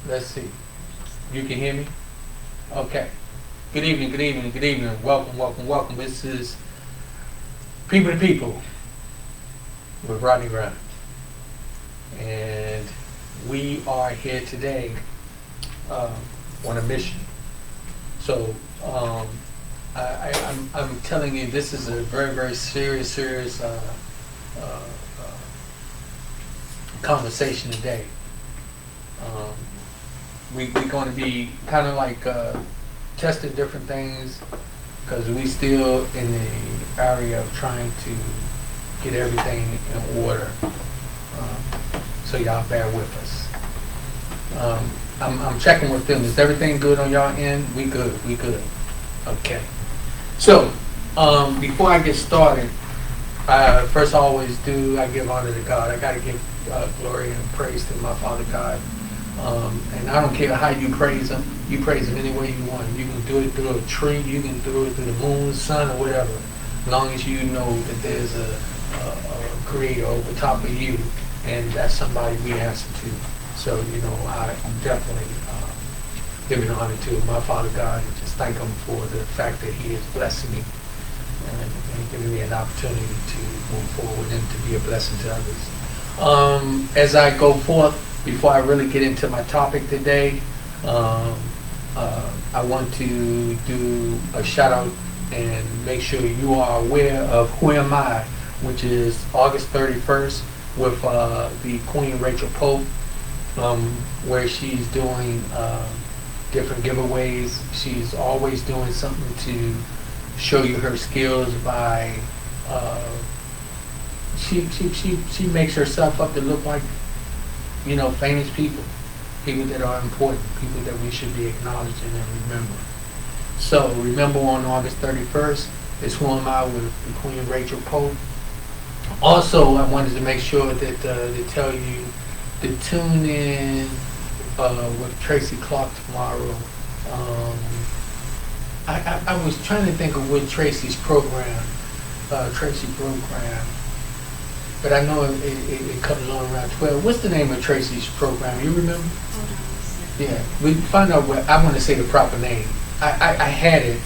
Let's see. You can hear me? Okay. Good evening, good evening, good evening. Welcome, welcome, welcome. This is People to People with Rodney. And we are here today on a mission. So I'm telling you, this is a very, very serious conversation today. We're going to be kind of like testing different things because we still in the area of trying to get everything in order. So y'all bear with us. I'm checking with them. Is everything good on y'all end? We good. Okay. So before I get started, first I always do, I give honor to God. I got to give glory and praise to my Father God. And I don't care how you praise Him. You praise Him any way you want. You can do it through a tree. You can do it through the moon, sun, or whatever. As long as you know that there's a Creator over top of you, and that's somebody we answer to. So, I definitely give an honor to my Father God and just thank Him for the fact that He is blessing me and giving me an opportunity to move forward and to be a blessing to others. As I go forth, before I really get into my topic today, I want to do a shout out and make sure you are aware of Who Am I, which is August 31st with the Queen Rachel Pope, where she's doing different giveaways. She's always doing something to show you her skills by she makes herself up to look like famous people that are important, people that we should be acknowledging and remembering. So remember, on August 31st is Who Am I with the Queen Rachel Pope. Also, I wanted to make sure that to tell you to tune in with Tracy Clark tomorrow. I was trying to think of what Tracy's program, but I know it comes on around 12. What's the name of Tracy's program? You remember? Yeah, we find out what I want to say the proper name. I had it.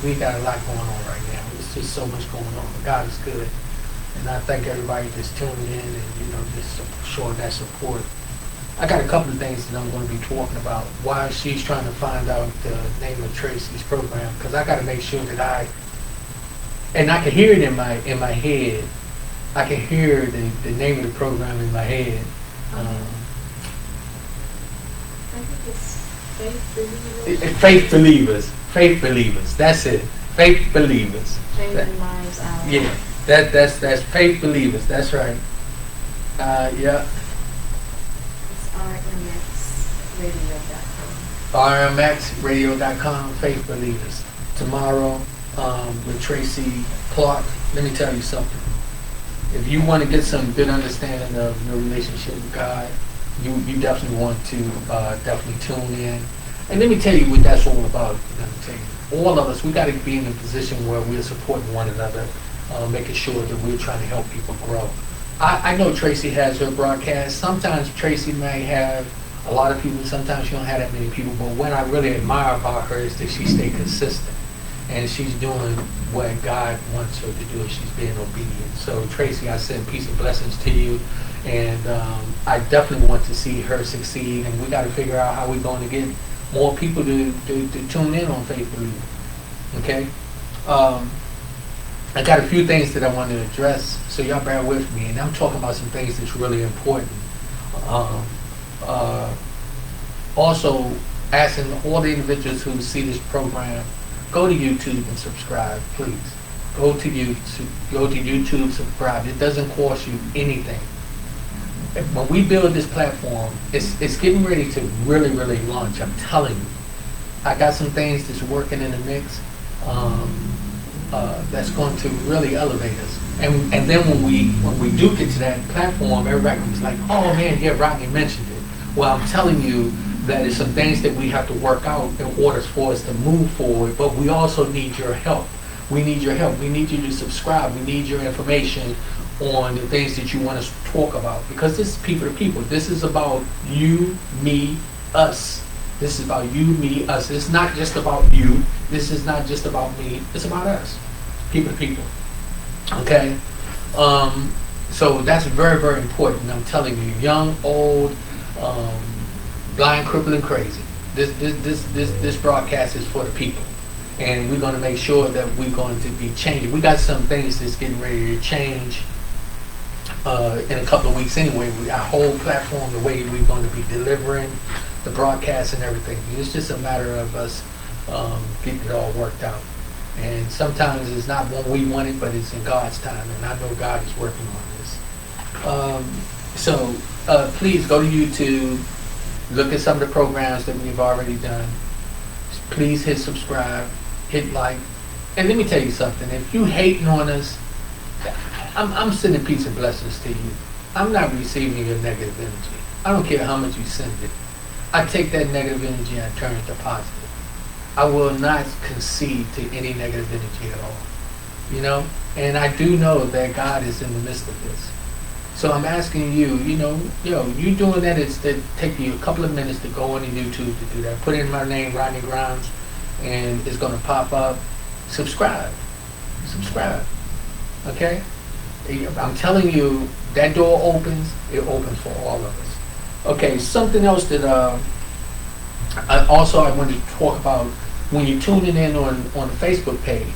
We got a lot going on right now. It's just so much going on. But God is good, and I thank everybody that's tuning in and just showing that support. I got a couple of things that I'm going to be talking about while she's trying to find out the name of Tracy's program, because I got to make sure that I can hear it in my head. I can hear the name of the program in my head. I think it's Faith Believers. Faith Believers. That's it. Faith Believers. Changing lives out. Yeah. That's Faith Believers. That's right. Yeah. It's rmxradio.com. rmxradio.com. Faith Believers. Tomorrow with Tracy Clark. Let me tell you something. If you want to get some good understanding of your relationship with God, you definitely want to definitely tune in. And let me tell you what that's all about. Let me tell you, all of us, we got to be in a position where we're supporting one another, making sure that we're trying to help people grow. I know Tracy has her broadcast. Sometimes Tracy may have a lot of people. Sometimes she don't have that many people. But what I really admire about her is that she stays consistent. And she's doing what God wants her to do. She's being obedient. So Tracy, I send peace and blessings to you. And I definitely want to see her succeed. And we got to figure out how we're going to get more people to tune in on Faith Believers. Okay? I got a few things that I want to address, so y'all bear with me. And I'm talking about some things that's really important. Also, asking all the individuals who see this program, go to YouTube and subscribe, please. Go to YouTube, subscribe. It doesn't cost you anything. When we build this platform, it's getting ready to really, really launch. I'm telling you. I got some things that's working in the mix that's going to really elevate us. And then when we do get to that platform, everybody comes like, oh man, yeah, Rodney mentioned it. Well, I'm telling you that there's some things that we have to work out in order for us to move forward, but we also need your help. We need your help. We need you to subscribe. We need your information on the things that you want us to talk about, because this is people to people. This is about you, me, us. This is about you, me, us. It's not just about you. This is not just about me. It's about us. People to people. Okay? So that's very, very important. I'm telling you, young, old, blind, crippled, and crazy. This broadcast is for the people. And we're going to make sure that we're going to be changing. We got some things that's getting ready to change in a couple of weeks anyway. Our whole platform, the way we're going to be delivering the broadcast and everything. It's just a matter of us getting it all worked out. And sometimes it's not when we want it, but it's in God's time. And I know God is working on this. So please go to YouTube, look at some of the programs that we've already done. Please hit subscribe, hit like. And let me tell you something. If you hating on us, I'm sending peace and blessings to you. I'm not receiving your negative energy. I don't care how much you send it. I take that negative energy and turn it to positive. I will not concede to any negative energy at all. You know? And I do know that God is in the midst of this. So I'm asking you, you doing that, it's to take you a couple of minutes to go on YouTube to do that. Put in my name, Rodney Grimes, and it's going to pop up. Subscribe. Okay? I'm telling you, that door opens, it opens for all of us. Okay, something else that I wanted to talk about when you're tuning in on the Facebook page.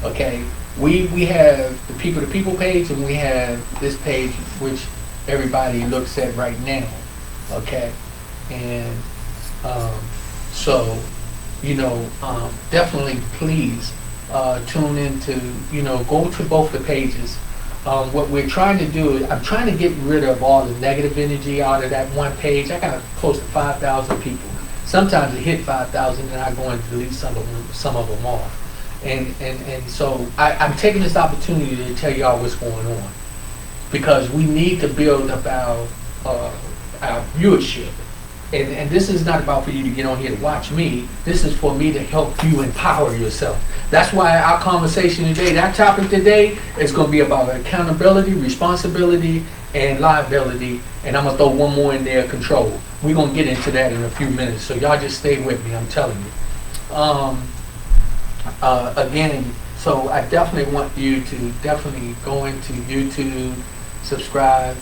Okay, we have the people to people page, and we have this page which everybody looks at right now. Okay, and so definitely please tune into, go to both the pages. What we're trying to do, I'm trying to get rid of all the negative energy out of that one page. I got close to 5,000 people. Sometimes it hit 5,000 and I go and delete some of them off. And so I'm taking this opportunity to tell y'all what's going on, because we need to build up our viewership. And this is not about for you to get on here to watch me. This is for me to help you empower yourself. That's why our conversation today, that topic today, is going to be about accountability, responsibility, and liability. And I'm going to throw one more in there, control. We're going to get into that in a few minutes. So y'all just stay with me, I'm telling you. Again, so I definitely want you to definitely go into YouTube, subscribe,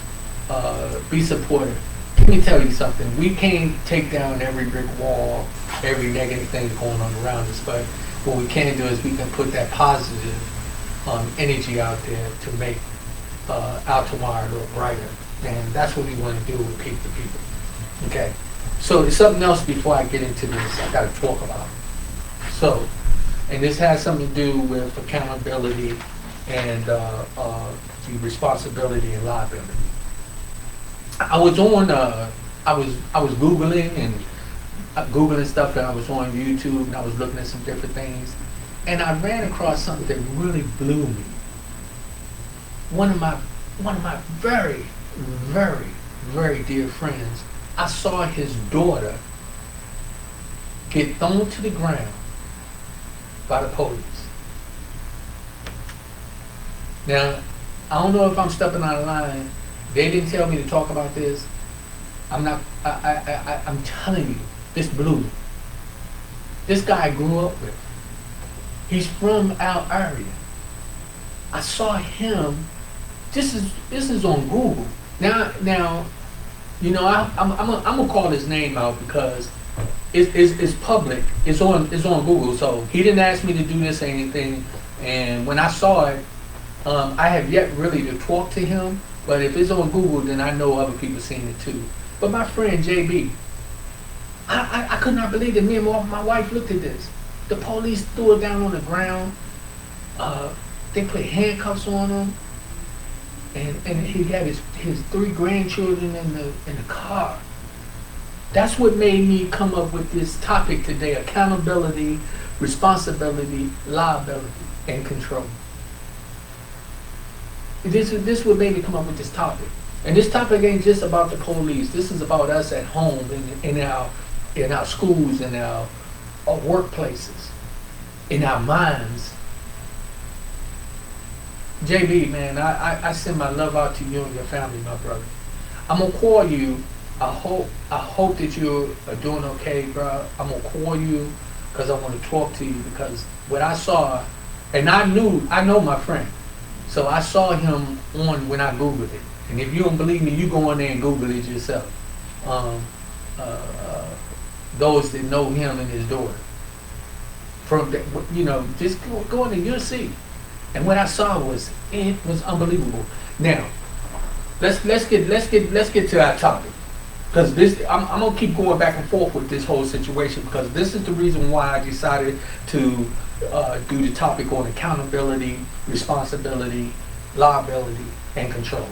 be supportive. Let me tell you something. We can't take down every brick wall, every negative thing going on around us, but what we can do is we can put that positive energy out there to make our tomorrow a little brighter. And that's what we want to do with People to People. Okay. So there's something else before I get into this I got to talk about. So, and this has something to do with accountability and the responsibility and liability. I was on, I was Googling and Googling stuff, and I was on YouTube and I was looking at some different things, and I ran across something that really blew me. One of my very, very, very dear friends, I saw his daughter get thrown to the ground by the police. Now, I don't know if I'm stepping out of line. They didn't tell me to talk about this. I'm telling you, this blew me. This guy I grew up with. He's from our area. I saw him. This is on Google. Now, I'm gonna call his name out because it's public. It's on Google. So he didn't ask me to do this or anything. And when I saw it, I have yet really to talk to him. But if it's on Google, then I know other people seen it too. But my friend JB, I could not believe that me and my wife looked at this. The police threw it down on the ground. They put handcuffs on him, and he had his 3 grandchildren in the car. That's what made me come up with this topic today: accountability, responsibility, liability, and control. This what made me come up with this topic. And this topic ain't just about the police. This is about us at home, in our schools, in our workplaces, in our minds. JB, man, I send my love out to you and your family, my brother. I'm gonna call you I hope that you are doing okay, bro. I'm gonna call you because I want to talk to you because what I saw, and I know my friend, so I saw him on when I Googled it. And if you don't believe me, you go on there and Google it yourself. Um, those that know him and his daughter, from the, just go in and you'll see. And what I saw was unbelievable. Now, let's get to our topic. Because I'm gonna keep going back and forth with this whole situation because this is the reason why I decided to do the topic on accountability, responsibility, liability, and control.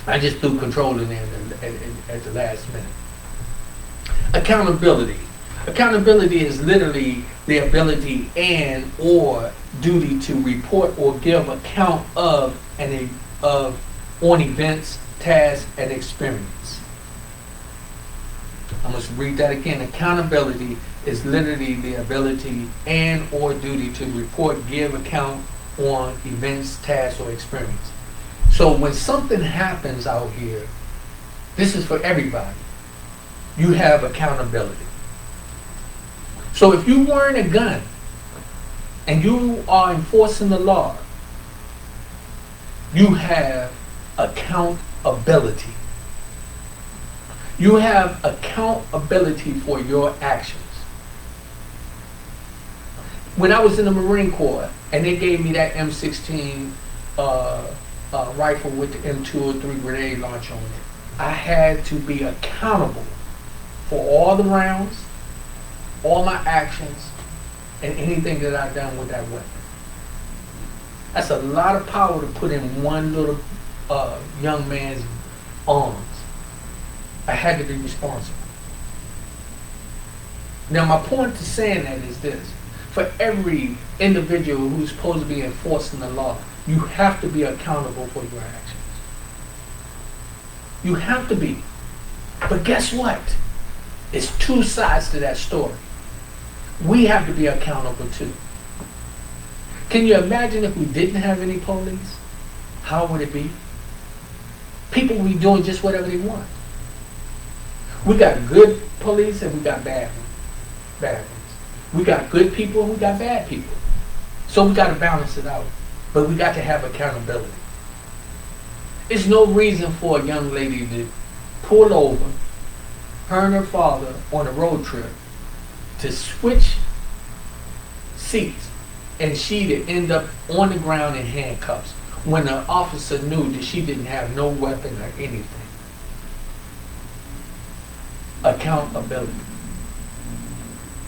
I just threw control in there at the last minute. Accountability. Accountability is literally the ability and or duty to report or give account of on events, tasks, and experience. I'm going to read that again. Accountability is literally the ability and or duty to report, give account on events, tasks, or experience. So when something happens out here, this is for everybody. You have accountability. So if you wearing a gun and you are enforcing the law, you have accountability. You have accountability for your actions. When I was in the Marine Corps and they gave me that M16 rifle with the M203 grenade launcher on it, I had to be accountable for all the rounds, all my actions, and anything that I've done with that weapon. That's a lot of power to put in one little young man's arms. I had to be responsible. Now my point to saying that is this. For every individual who's supposed to be enforcing the law, you have to be accountable for your actions. You have to be. But guess what? It's two sides to that story. We have to be accountable too. Can you imagine if we didn't have any police? How would it be? People would be doing just whatever they want. We got good police and we got bad ones. We got good people and we got bad people. So we got to balance it out. But we got to have accountability. It's no reason for a young lady to pull over, her and her father on a road trip, to switch seats and she to end up on the ground in handcuffs when the officer knew that she didn't have no weapon or anything. Accountability.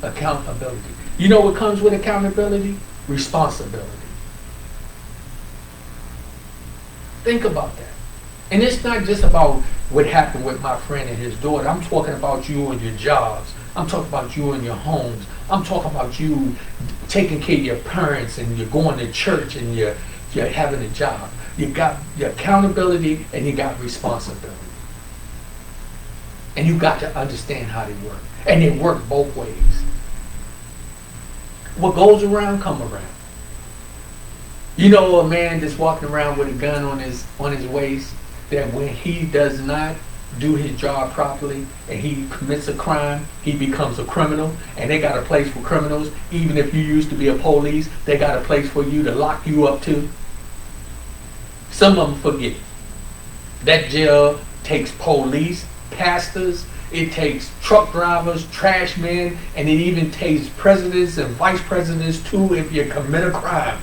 Accountability. You know what comes with accountability? Responsibility. Think about that. And it's not just about what happened with my friend and his daughter. I'm talking about you and your jobs. I'm talking about you and your homes. I'm talking about you taking care of your parents and you're going to church and you're having a job. You got your accountability and you got responsibility. And you got to understand how they work. And they work both ways. What goes around, come around. You know a man that's walking around with a gun on his waist, that when he does not do his job properly and he commits a crime, he becomes a criminal, and they got a place for criminals. Even if you used to be a police, they got a place for you to lock you up to. Some of them forget. That jail takes police, pastors, it takes truck drivers, trash men, and it even takes presidents and vice presidents too if you commit a crime.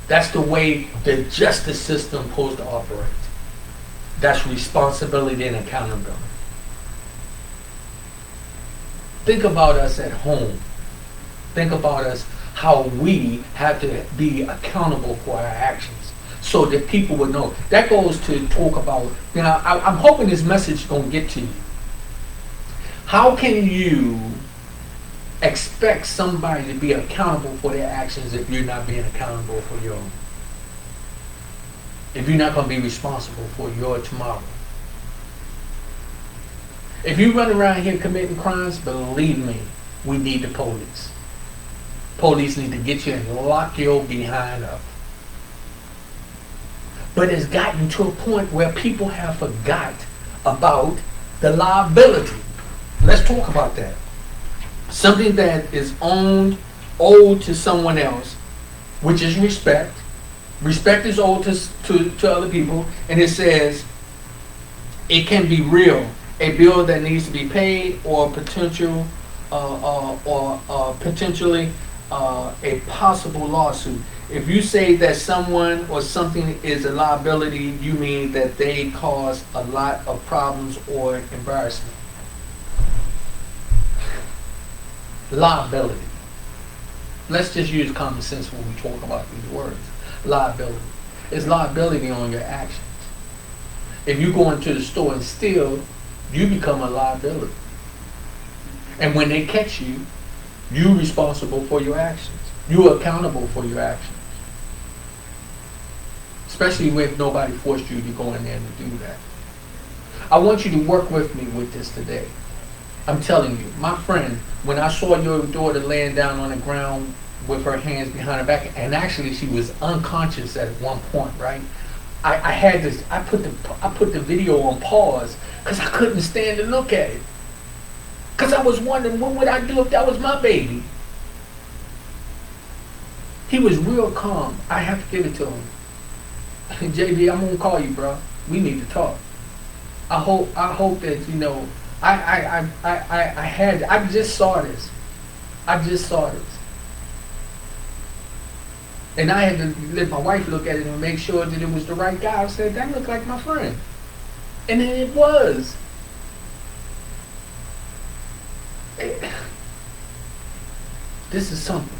That's the way the justice system is supposed to operate. That's responsibility and accountability. Think about us at home. Think about us, how we have to be accountable for our actions so that people would know. That goes to talk about, I'm hoping this message is going to get to you. How can you expect somebody to be accountable for their actions if you're not being accountable for your own? If you're not going to be responsible for your tomorrow? If you run around here committing crimes, believe me, we need the police. Police need to get you and lock your behind up. But it's gotten to a point where people have forgot about the liability. Let's talk about that. Something that is owed to someone else, which is respect. Respect is owed to other people, and it says it can be real, a bill that needs to be paid, or potentially a possible lawsuit. If you say that someone or something is a liability, you mean that they cause a lot of problems or embarrassment. Liability. Let's just use common sense when we talk about these words. Liability. It's liability on your actions. If you go into the store and steal, you become a liability. And when they catch you, you're responsible for your actions. You're accountable for your actions. Especially if nobody forced you to go in there and do that. I want you to work with me with this today. I'm telling you, my friend, when I saw your daughter laying down on the ground with her hands behind her back, and actually she was unconscious at one point, right? I put the video on pause because I couldn't stand to look at it. Because I was wondering, what would I do if that was my baby? He was real calm. I have to give it to him. JB, I'm gonna call you, bro. We need to talk. I hope that you know. I just saw this. And I had to let my wife look at it and make sure that it was the right guy. I said, that looked like my friend. And then it was. This is something.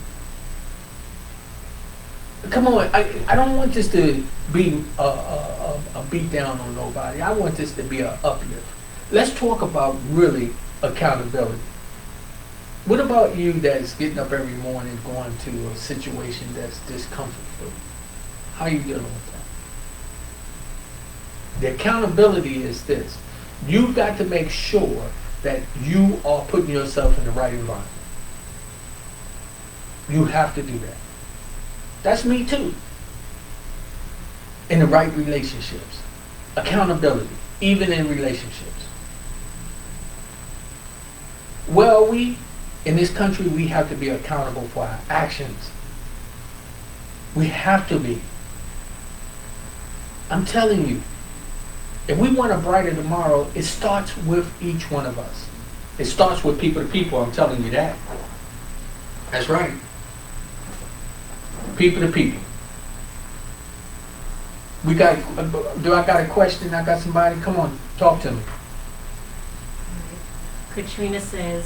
Come on, I don't want this to be a beat down on nobody. I want this to be an uplift. Let's talk about really accountability. What about you that's getting up every morning going to a situation that's discomfortful? How are you dealing with that? The accountability is this. You've got to make sure that you are putting yourself in the right environment. You have to do that. That's me too. In the right relationships. Accountability, even in relationships. Well, in this country, we have to be accountable for our actions. We have to be. I'm telling you, if we want a brighter tomorrow, it starts with each one of us. It starts with people to people, I'm telling you that. That's right. People to people. Do I got a question? I got somebody? Come on, talk to me. Katrina says,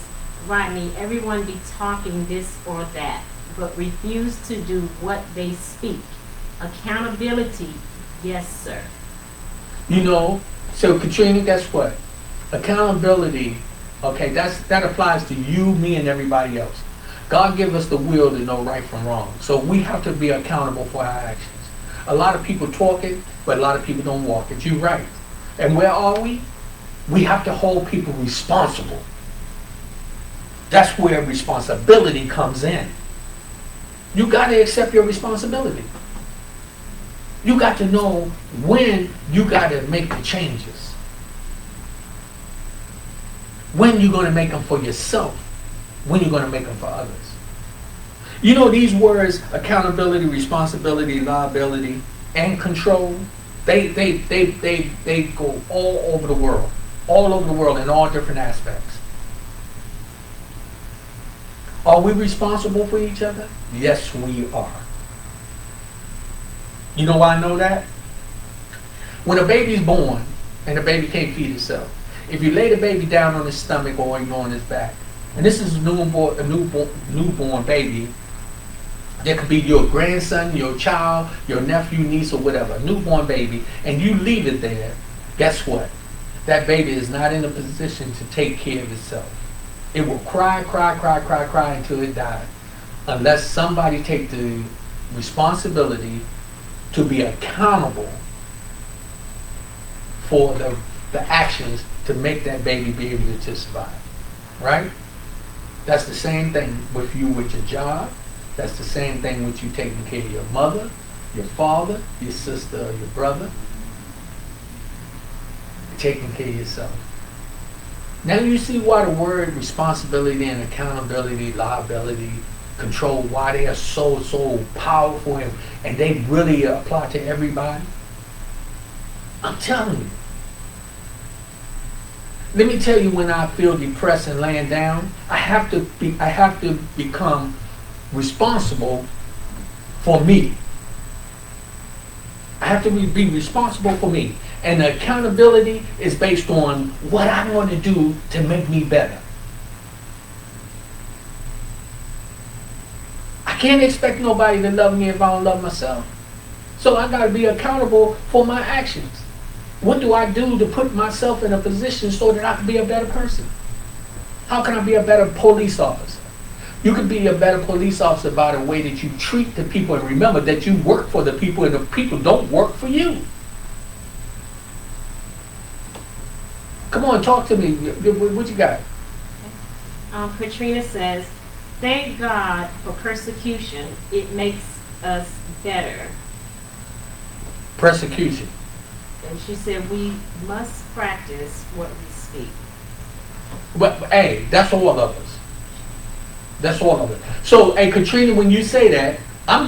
Rodney, everyone be talking this or that, but refuse to do what they speak. Accountability, yes, sir. You know, so Katrina, guess what? Accountability, okay, that applies to you, me, and everybody else. God give us the will to know right from wrong. So we have to be accountable for our actions. A lot of people talk it, but a lot of people don't walk it. You're right. And where are we? We have to hold people responsible. That's where responsibility comes in. You got to accept your responsibility. You got to know when you got to make the changes. When you're going to make them for yourself. When you're going to make them for others. You know, these words, accountability, responsibility, liability, and control, they go all over the world. All over the world in all different aspects. Are we responsible for each other? Yes, we are. You know why I know that? When a baby's born and the baby can't feed itself, if you lay the baby down on his stomach or on his back, and this is a newborn baby, there could be your grandson, your child, your nephew, niece, or whatever, a newborn baby, and you leave it there, guess what? That baby is not in a position to take care of itself. It will cry until it dies, unless somebody take the responsibility to be accountable for the actions to make that baby be able to survive. Right? That's the same thing with you with your job. That's the same thing with you taking care of your mother, your father, your sister, or your brother, taking care of yourself. Now you see why the word responsibility and accountability, liability, control, why they are so powerful and they really apply to everybody. I'm telling you. Let me tell you, when I feel depressed and laying down, I have to become responsible for me. I have to be responsible for me. And the accountability is based on what I want to do to make me better. I can't expect nobody to love me if I don't love myself. So I got to be accountable for my actions. What do I do to put myself in a position so that I can be a better person? How can I be a better police officer? You can be a better police officer by the way that you treat the people, and remember that you work for the people and the people don't work for you. Come on, talk to me. What you got? Katrina says, thank God for persecution. It makes us better. Persecution. And she said we must practice what we speak. But hey, that's all of us. That's all of it. So, hey, Katrina, when you say that, I'm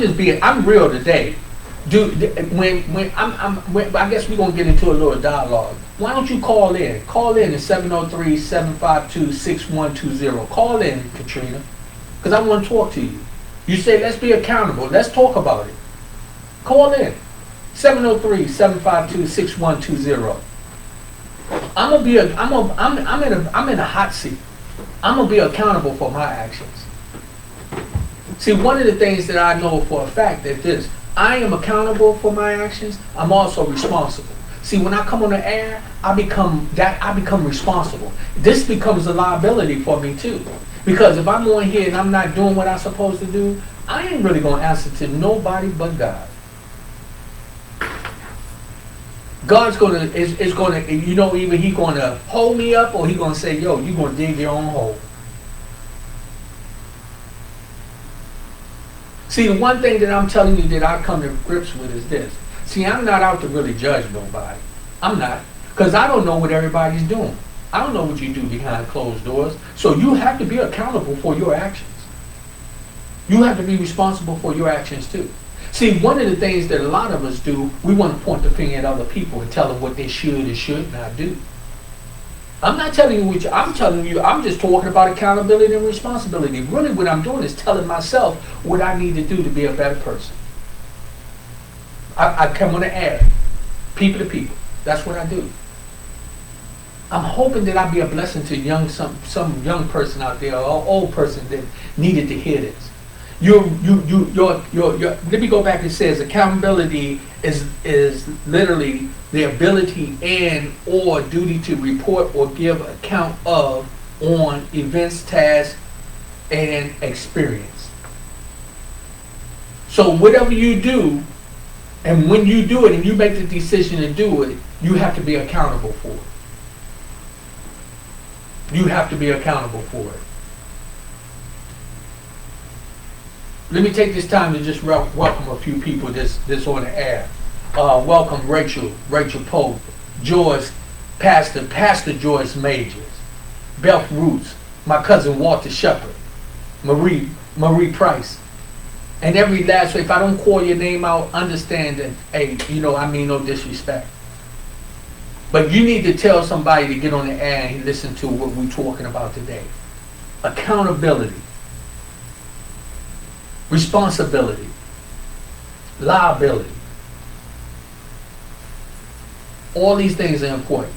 real today. I guess we're gonna get into a little dialogue. Why don't you call in? Call in at 703-752-6120. Call in, Katrina, because I want to talk to you. You say let's be accountable. Let's talk about it. Call in. 703-752-6120. I'm in a hot seat. I'm gonna be accountable for my actions. See, one of the things that I know for a fact is this: I am accountable for my actions. I'm also responsible. See, when I come on the air, I become responsible. This becomes a liability for me too, because if I'm on here and I'm not doing what I'm supposed to do, I ain't really gonna answer to nobody but God. God's is gonna, either He gonna hold me up or He gonna say, yo, you gonna dig your own hole. See, the one thing that I'm telling you that I come to grips with is this. See, I'm not out to really judge nobody. I'm not. Because I don't know what everybody's doing. I don't know what you do behind closed doors. So you have to be accountable for your actions. You have to be responsible for your actions too. See, one of the things that a lot of us do, we want to point the finger at other people and tell them what they should and should not do. I'm not telling you what I'm telling you, I'm just talking about accountability and responsibility. Really what I'm doing is telling myself what I need to do to be a better person. I come on the air, people to people. That's what I do. I'm hoping that I'll be a blessing to some young person out there or old person that needed to hear this. Let me go back. It says accountability is literally the ability and or duty to report or give account of on events, tasks, and experience. So whatever you do, and when you do it and you make the decision to do it, you have to be accountable for it. You have to be accountable for it. Let me take this time to just welcome a few people that's on the air. Welcome Rachel Pope, Joyce, Pastor Joyce Majors, Beth Roots, my cousin Walter Shepard, Marie Price. And every last one, if I don't call your name out, understand that, hey, I mean no disrespect. But you need to tell somebody to get on the air and listen to what we're talking about today. Accountability, responsibility, liability. All these things are important.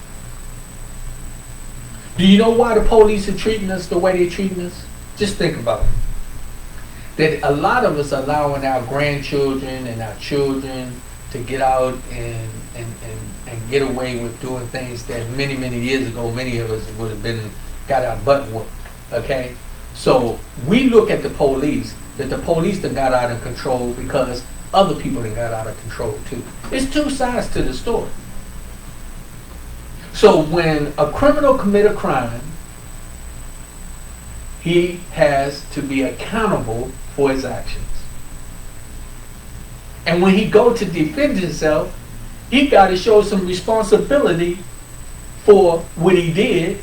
Do you know why the police are treating us the way they're treating us? Just think about it. That a lot of us are allowing our grandchildren and our children to get out and get away with doing things that many years ago many of us would have got our butt whooped. Okay? So we look at the police, that the police done got out of control because other people done got out of control too. It's two sides to the story. So when a criminal commit a crime, he has to be accountable for his actions. And when he go to defend himself, he got to show some responsibility for what he did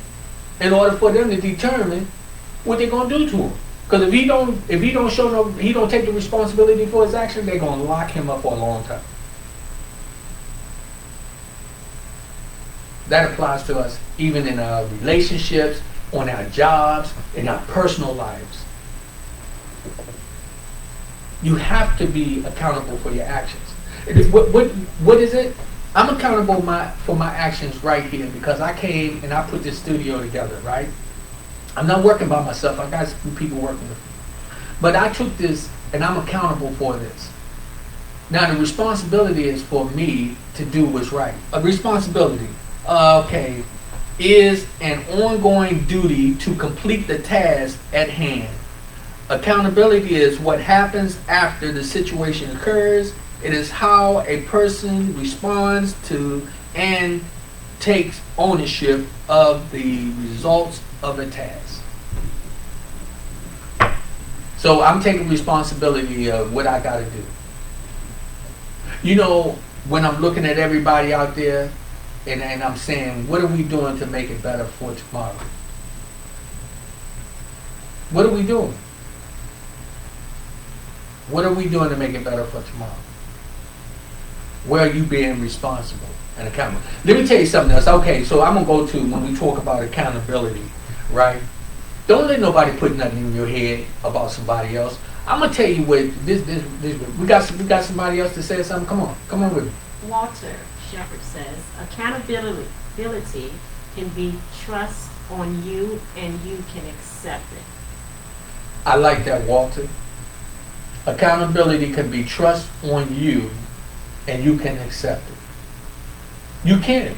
in order for them to determine what they're gonna do to him. Because if he don't show no, he don't take the responsibility for his action, they're gonna lock him up for a long time. That applies to us even in our relationships, on our jobs, in our personal lives. You have to be accountable for your actions. What is it? I'm accountable for my actions right here because I came and I put this studio together, right? I'm not working by myself. I got some people working with me. But I took this and I'm accountable for this. Now the responsibility is for me to do what's right. A responsibility, okay, is an ongoing duty to complete the task at hand. Accountability is what happens after the situation occurs. It is how a person responds to and takes ownership of the results of a task. So I'm taking responsibility of what I got to do. You know, when I'm looking at everybody out there and I'm saying, what are we doing to make it better for tomorrow? What are we doing? What are we doing to make it better for tomorrow? Where are you being responsible and accountable? Let me tell you something else. Okay, so I'm going to go to when we talk about accountability, right? Don't let nobody put nothing in your head about somebody else. I'm going to tell you what, we got somebody else to say something. Come on with me. Walter Shepard says, accountability can be trust on you and you can accept it. I like that, Walter. Accountability can be trust on you and you can accept it. You can.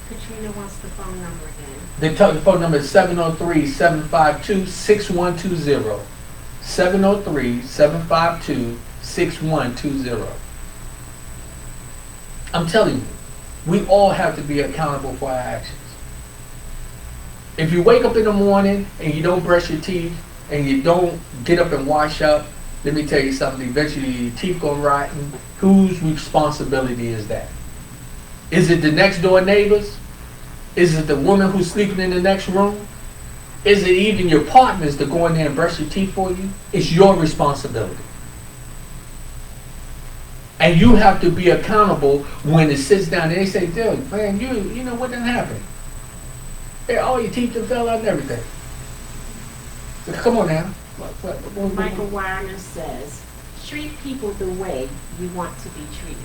Katrina wants the phone number again. The phone number is 703-752-6120. 703-752-6120. I'm telling you, we all have to be accountable for our actions. If you wake up in the morning and you don't brush your teeth and you don't get up and wash up, let me tell you something, eventually your teeth go rotten. Whose responsibility is that? Is it the next door neighbors? Is it the woman who's sleeping in the next room? Is it even your partners to go in there and brush your teeth for you? It's your responsibility. And you have to be accountable when it sits down and they say, dude, man, you know what done happened? Hey, all your teeth fell out and everything. So come on now. Michael Wyman says, treat people the way you want to be treated.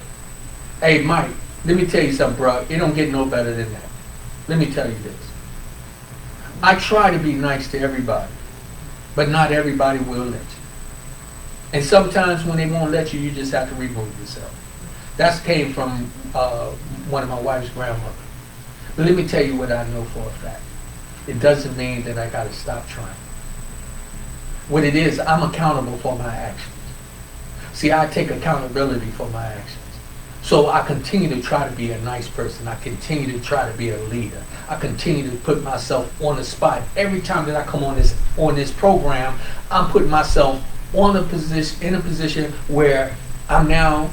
Hey, Mike, let me tell you something, bro. It don't get no better than that. Let me tell you this. I try to be nice to everybody, but not everybody will let you. And sometimes when they won't let you, you just have to remove yourself. That came from one of my wife's grandmother. But let me tell you what I know for a fact. It doesn't mean that I got to stop trying. What it is, I'm accountable for my actions. See, I take accountability for my actions. So I continue to try to be a nice person. I continue to try to be a leader. I continue to put myself on the spot. Every time that I come on this program, I'm putting myself in a position where I'm now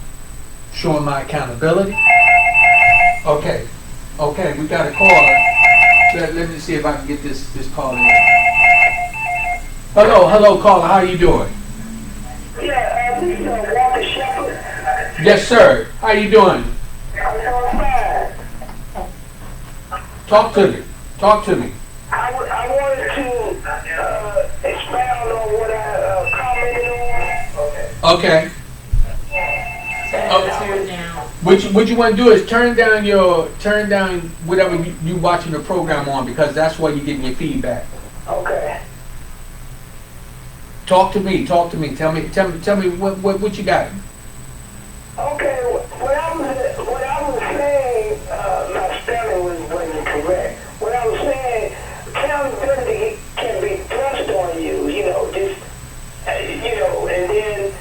showing my accountability. Okay, we got a caller. Let me see if I can get this call in. Hello, caller. How you doing? Yeah, this is Walter Shepard. Yes, sir. How you doing? I'm doing fine. Talk to me. I wanted to expound on what I commented on. Okay. Turn down. What you want to do is turn down whatever you watching the program on, because that's where you're getting your feedback. Okay. Talk to me. Tell me what you got. Okay. What I was saying, my spelling wasn't correct. What I was saying, accountability can be thrust on you. And then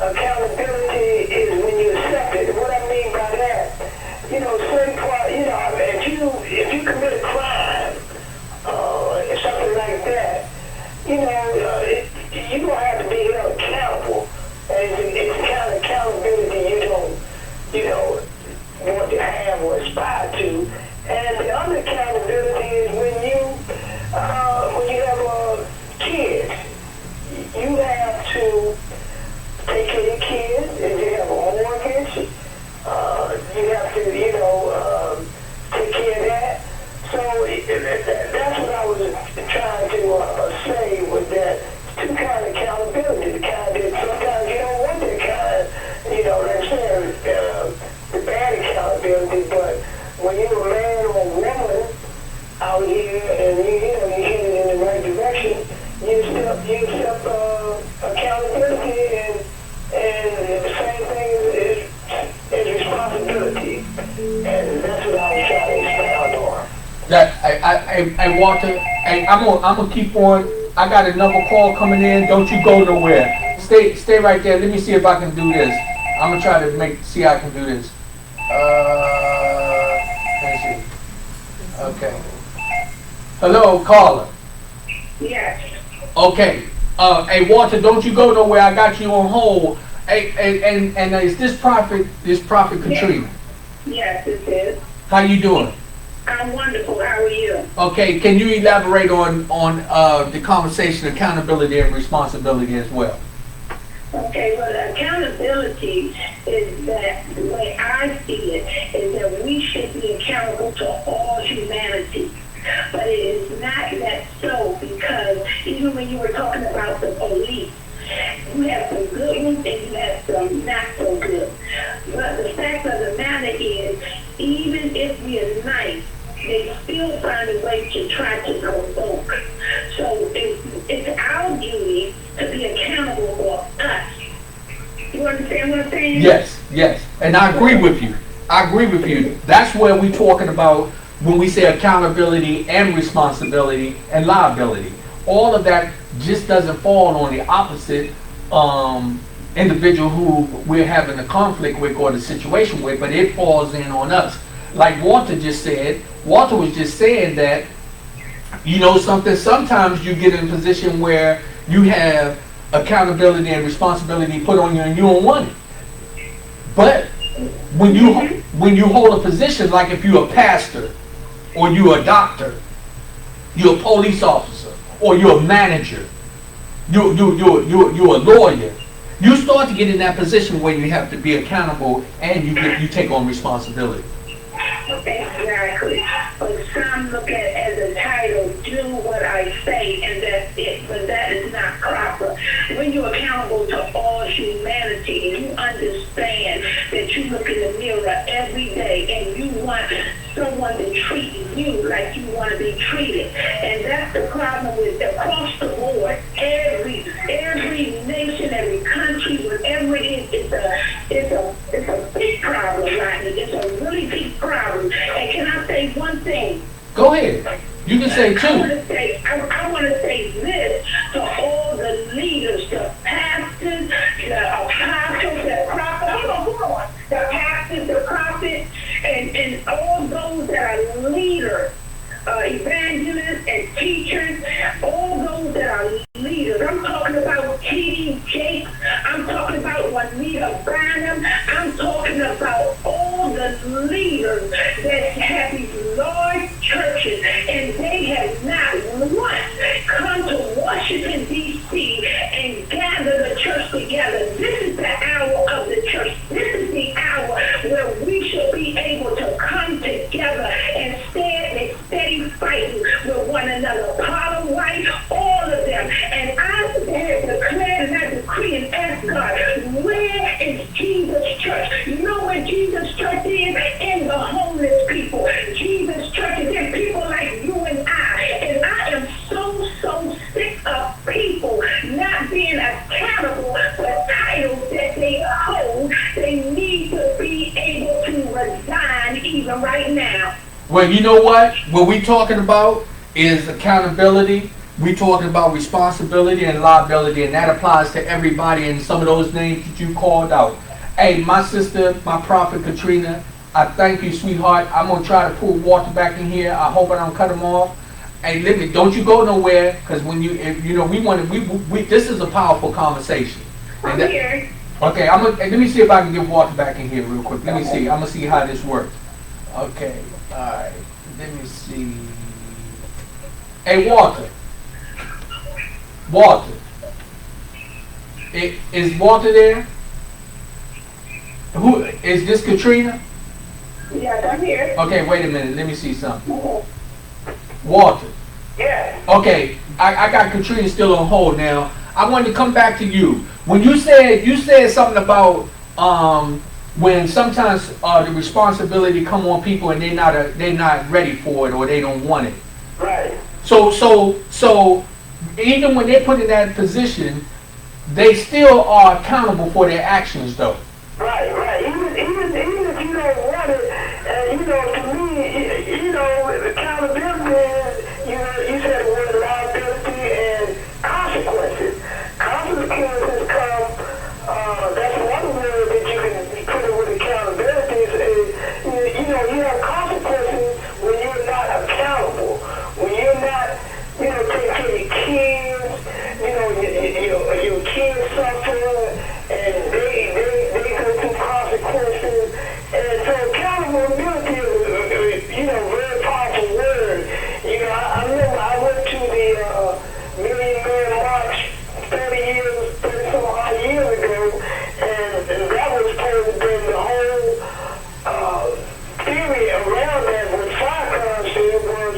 accountability is when you accept it. What I mean by that, certain part, if you commit a crime, or something like that, you're gonna have to be held accountable. And it's accountability. accountability and the same thing is responsibility. And that's what I was trying to expound on. That I Walter, I'm gonna keep on. I got another call coming in. Don't you go nowhere. Stay right there. Let me see if I can do this. I'm gonna try to see how I can do this. Let me see. Okay. Hello, caller. Yes. Okay. Hey, Walter, don't you go nowhere. I got you on hold. Hey, and is this Prophet Katrina? Yes, it is. How you doing? I'm wonderful. How are you? Okay, can you elaborate on the conversation, accountability and responsibility as well? Okay, well, accountability is that, the way I see it, is that we should be accountable to all humanity. But it is not that so, because even when you were talking about the police, you have some good ones and you have some not so good. But the fact of the matter is, even if we are nice, they still find a way to try to provoke. So it's our duty to be accountable for us. You understand what I'm saying? Yes. And I agree with you. That's where we're talking about when we say accountability and responsibility and liability. All of that just doesn't fall on the opposite individual who we're having a conflict with or the situation with, but it falls in on us. Like Walter just said, Walter was just saying that, you know something, sometimes you get in a position where you have accountability and responsibility put on you and you don't want it. But when you hold a position, like if you're a pastor, or you're a doctor, you're a police officer, or you're a manager, you're a lawyer, you start to get in that position where you have to be accountable and you take on responsibility. Exactly. But some look at it as a title, do what I say, and that's it. But that is not proper. When you're accountable to all humanity, and you understand that you look in the mirror every day and you want someone to treat you like you want to be treated. And that's the problem with across the board, every nation, every country, whatever it is, it's a big problem, Rodney. It's a really big problem. And can I say one thing? Go ahead. You can say two. I want to say this to all the leaders, the pastors, the apostles, the prophets, the pastors, the prophets, and all those that are leaders, evangelists and teachers, all those that are leaders. I'm talking about T.D. Jakes. I'm talking about Juanita Bynum. I'm talking about all the leaders that have these large churches, and they have not once come to Washington, D.C. and gather the church together. This is the hour of the church. This is the hour where we should be able to come together and stand and steady fighting with one another. Paul White, all of them. And I have declared and I decree and ask God, where is Jesus' church? You know where Jesus' church is? In the homeless people. Jesus' church is in people like you and I. And I am so sick of people not being accountable for titles that they hold. They need to be able to resign even right now. Well, you know what? What we're talking about is accountability. We're talking about responsibility and liability, and that applies to everybody in some of those names that you called out. Hey, my sister, my prophet Katrina, I thank you, sweetheart. I'm going to try to pull Walter back in here. I hope I don't cut him off. Hey, don't you go nowhere, because when this is a powerful conversation. I'm here. Okay, let me see if I can get Walter back in here real quick. Let me see. I'm going to see how this works. Okay, all right. Let me see. Hey, Walter. Is Walter there? Who is this, Katrina? Yes, I'm here. Okay, wait a minute. Let me see something. Walter. Yes. Okay, I got Katrina still on hold now. I wanted to come back to you. When you said something about when sometimes the responsibility come on people and they're not ready for it or they don't want it. Right. So even when they're put in that position, they still are accountable for their actions, though. Right, right. Even if you don't want it, you know, to me, you know, accountability is, you said the word liability and consequences. Consequences come, that's one word that you can put it with accountability is, you know, you have consequences when you're not accountable. When you're not, you know, taking care of your kids, you know, your kids suffer, and they go through consequences. And so accountability is, you know, very powerful word. You know, I remember I went to the Million Man March 30 some odd years ago, and that was supposed to be the whole theory around that with fire concept was,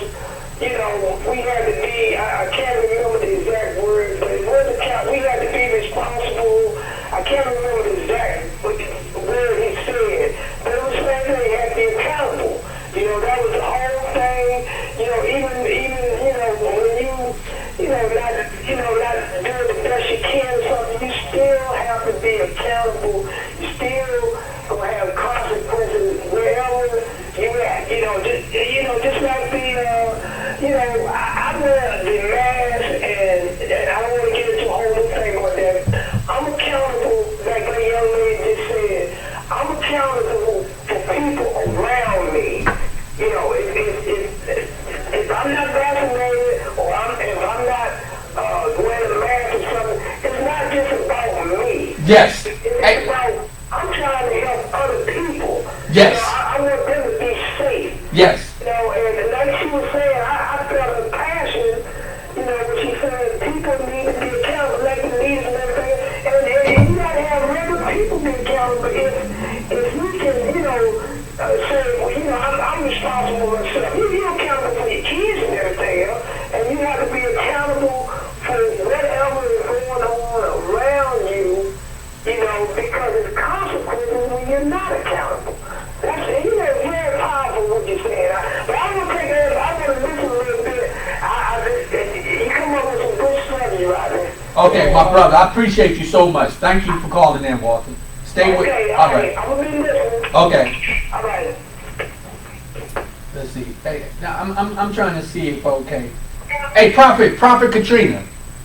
you know, we had to be, I can't remember the exact word, but it was we had to be responsible. I can't remember the exact word he said, but it was saying that you had to be accountable. You know, that was the whole thing. You know, even you know, when not doing the best you can or something, you still have to be accountable. You still gonna have consequences wherever you at. Just like the, I wear the mask, and I don't want to get into a whole new thing about that. I'm accountable, like the young lady just said. I'm accountable for people around me. You know, if I'm not vaccinated or if I'm not wearing a mask or something, it's not just about me. Yes. It's about, I'm trying to help other people. Yes. You know, I want them to be safe. Yes. You know, and like she was saying, I felt a passion, you know, when she said people need to be accountable, like the leaders and everything. And you got to have regular people be accountable. If you can, you know, say, well, you know, I'm responsible for myself. You're accountable for your kids and everything else, and you have to be accountable for whatever is going on around you, you know, because it's consequences when you're not accountable. That's, you know, very powerful what you're saying. But I want to take that, I want to listen a little bit. You come up with some good studies right there. Okay, my brother, I appreciate you so much. Thank you for calling in, Walter. Stay with. Okay, All right. I'm gonna be listening. Okay. All right. Let's see. Hey, now I'm trying to see if okay. Hey, Prophet Katrina.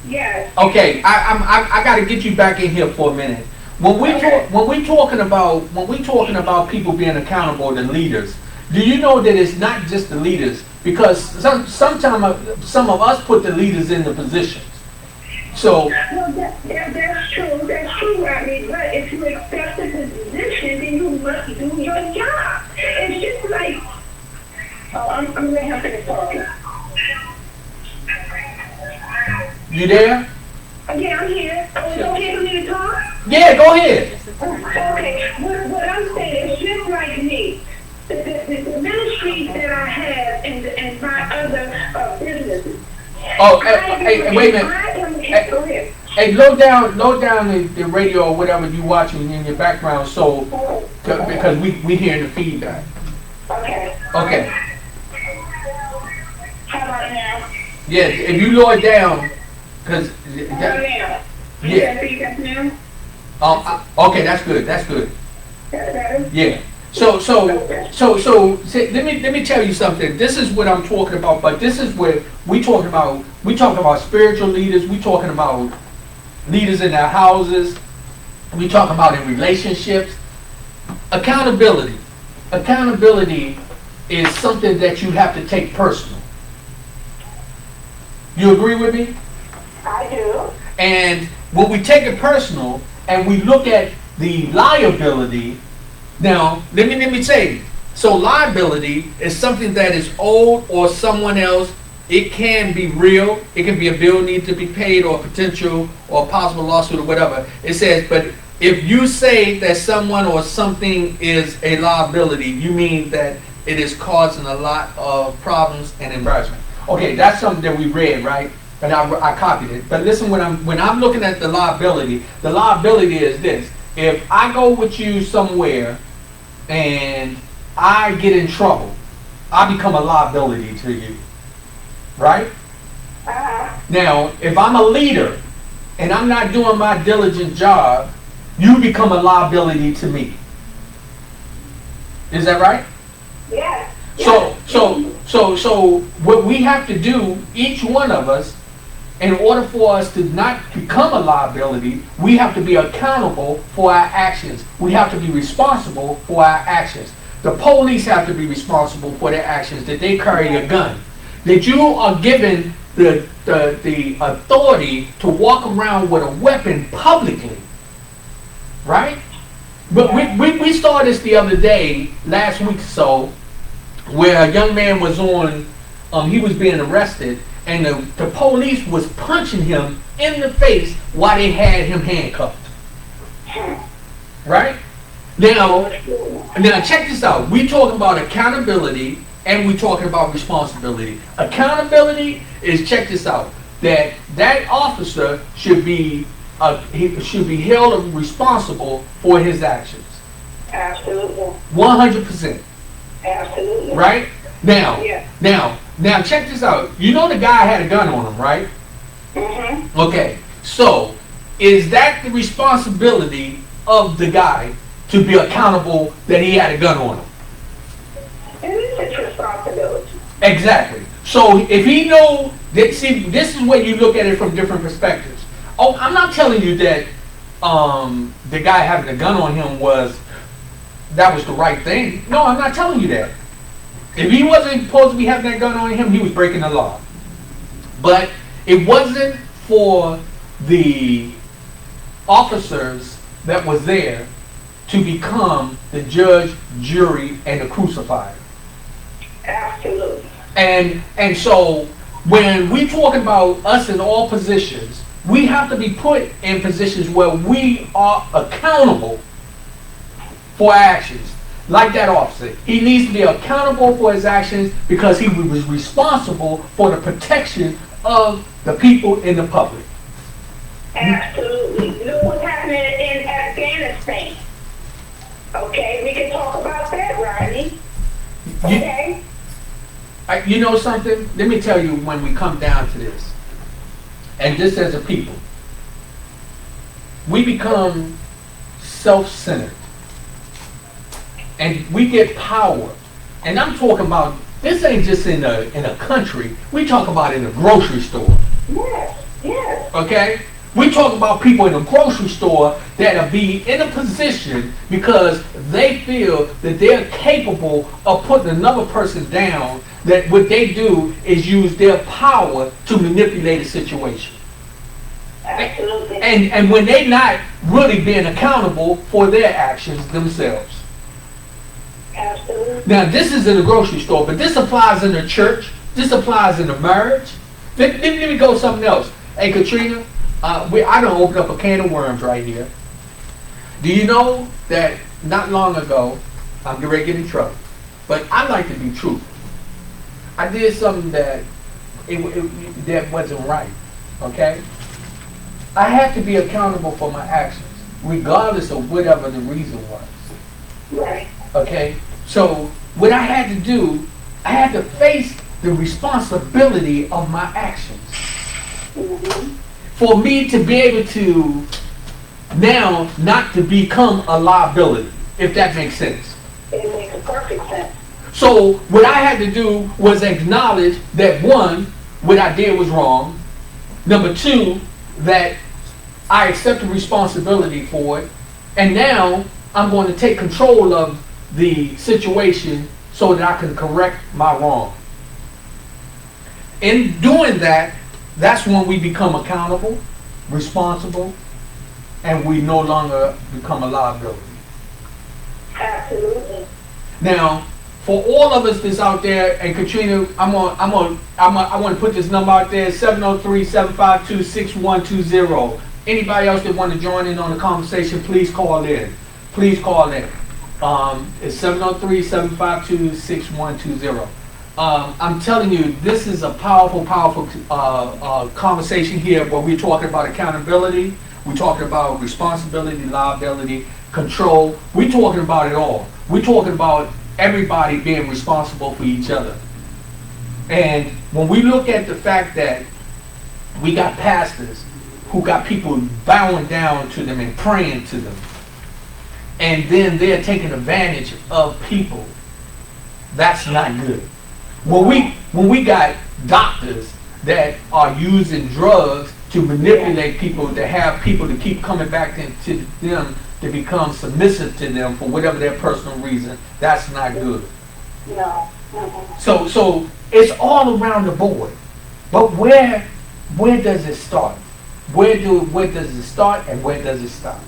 Yes. Okay, I got to get you back in here for a minute. When we talking about people being accountable to leaders, do you know that it's not just the leaders? Because sometimes some of us put the leaders in the positions. So. Well, that's true. That's true, Rodney. But if you accept the position, then you must do your job. It's just like, I'm going to have to talk. You there? Yeah, I'm here. Oh, it's okay for me to talk? Yeah, go ahead. Okay. What I'm saying is just like me. The ministries that I have and my other businesses. Oh, hey, wait a minute. Hey, load down the radio or whatever you watching in your background, so because we hearing the feedback. Okay. Okay. How about now? Yeah, if you lower it down, because Yeah. yeah. Okay, that's good. That's good. That's better? Yeah. So say, let me tell you something. This is what I'm talking about, but this is what we talking about. We talking about spiritual leaders. We talking about leaders in their houses. We talking about in relationships. Accountability. Accountability is something that you have to take personal. You agree with me? I do. And when we take it personal and we look at the liability. Now, let me say, so liability is something that is owed or someone else. It can be real. It can be a bill need to be paid or a potential or a possible lawsuit or whatever. It says, but if you say that someone or something is a liability, you mean that it is causing a lot of problems and embarrassment. Okay, that's something that we read, right? And I copied it. But listen, when I'm looking at the liability is this. If I go with you somewhere and I get in trouble, I become a liability to you, right? Now, if I'm a leader and I'm not doing my diligent job, you become a liability to me. Is that right? Yes. So what we have to do, each one of us, in order for us to not become a liability, we have to be accountable for our actions. We have to be responsible for our actions. The police have to be responsible for their actions, that they carry a gun. That you are given the authority to walk around with a weapon publicly. Right? But we saw this the other day, last week or so, where a young man was he was being arrested, and the police was punching him in the face while they had him handcuffed. Right? Now check this out. We talking about accountability and we talking about responsibility. Accountability is, check this out, that officer should be he should be held responsible for his actions. Absolutely. 100%. Absolutely. Right? Now, Yeah. now check this out. You know the guy had a gun on him, right? Mm-hmm. Okay. So, is that the responsibility of the guy to be accountable that he had a gun on him? It is his responsibility. Exactly. So if he know that, see, this is where you look at it from different perspectives. Oh, I'm not telling you that the guy having a gun on him was the right thing. No, I'm not telling you that. If he wasn't supposed to be having that gun on him, he was breaking the law. But it wasn't for the officers that was there to become the judge, jury, and the crucifier. Absolutely. And so when we talk about us in all positions, we have to be put in positions where we are accountable for our actions. Like that officer, he needs to be accountable for his actions because he was responsible for the protection of the people in the public. Absolutely. Look what's happening in Afghanistan. Okay, we can talk about that, Rodney. Okay? You know something? Let me tell you when we come down to this. And this as a people. We become self-centered. And we get power. And I'm talking about, this ain't just in a country. We talk about in a grocery store. Yes, yes. Okay? We talk about people in a grocery store that'll be in a position because they feel that they're capable of putting another person down, that what they do is use their power to manipulate a situation. Absolutely. And when they're not really being accountable for their actions themselves. Absolutely. Now, this is in a grocery store, but this applies in the church. This applies in a marriage. Let me go something else. Hey, Katrina, I done opened up a can of worms right here. Do you know that not long ago, I'm getting ready to get in trouble, but I like to be truthful. I did something that that wasn't right, okay? I have to be accountable for my actions, regardless of whatever the reason was. Right. Okay? So what I had to do, I had to face the responsibility of my actions. Mm-hmm. For me to be able to now not to become a liability, if that makes sense. It makes perfect sense. So what I had to do was acknowledge that, one, what I did was wrong. Number two, that I accept the responsibility for it. And now I'm going to take control of the situation so that I can correct my wrong. In doing that, that's when we become accountable, responsible, and we no longer become a liability. Absolutely. Now, for all of us that's out there, and Katrina, I want to put this number out there, 703-752-6120. Anybody else that want to join in on the conversation, please call in. Please call in. It's 703-752-6120. I'm telling you, this is a powerful conversation here where we're talking about accountability, we're talking about responsibility, liability, control. We're talking about it all. We're talking about everybody being responsible for each other. And when we look at the fact that we got pastors who got people bowing down to them and praying to them. And then they're taking advantage of people. That's not good. When we got doctors that are using drugs to manipulate people, to have people to keep coming back into them, to become submissive to them for whatever their personal reason, that's not good. No. So it's all around the board. But where does it start? Where does it start and where does it stop?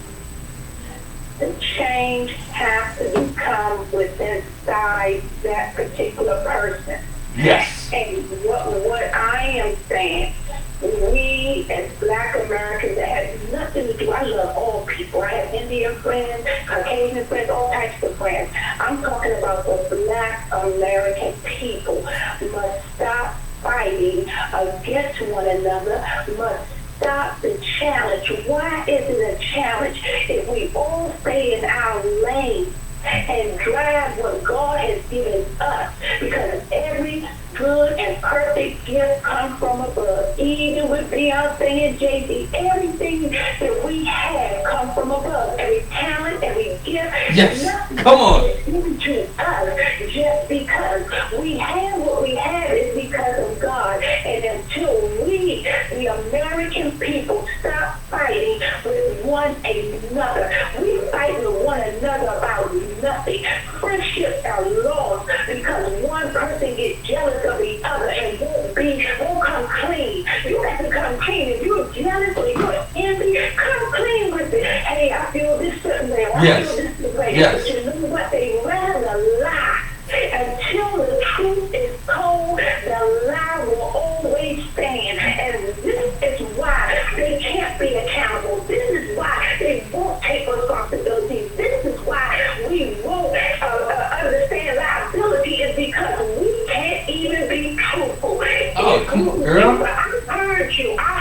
The change has to come within inside that particular person. Yes. And what I am saying, we as Black Americans, that has nothing to do. I love all people. I have Indian friends, Caucasian friends, all types of friends. I'm talking about the Black American people must stop fighting against one another, must stop the challenge. Why is it a challenge if we all stay in our lane and drive what God has given us? Because every good and perfect gift comes from above. Even with Beyonce and Jay-Z, everything that we have comes from above. Every talent, every gift. Yes. Come on. Is given to us just because we have what we have is because of God. And until we, the American people, stop fighting with one another, we fight with one another about nothing. Friendships are lost because one person gets jealous of the other and won't come clean. You got to come clean. If you're jealous or you're envy, come clean with it. Hey, I feel this certain way. I feel this way. Yes. But you know what? They rather lie. Until the truth is told, the lie will always stand. And this is why they can't be accountable. This is why they won't take responsibility. This is why we won't understand liability, is because we can't even be truthful. Oh, come on, girl. I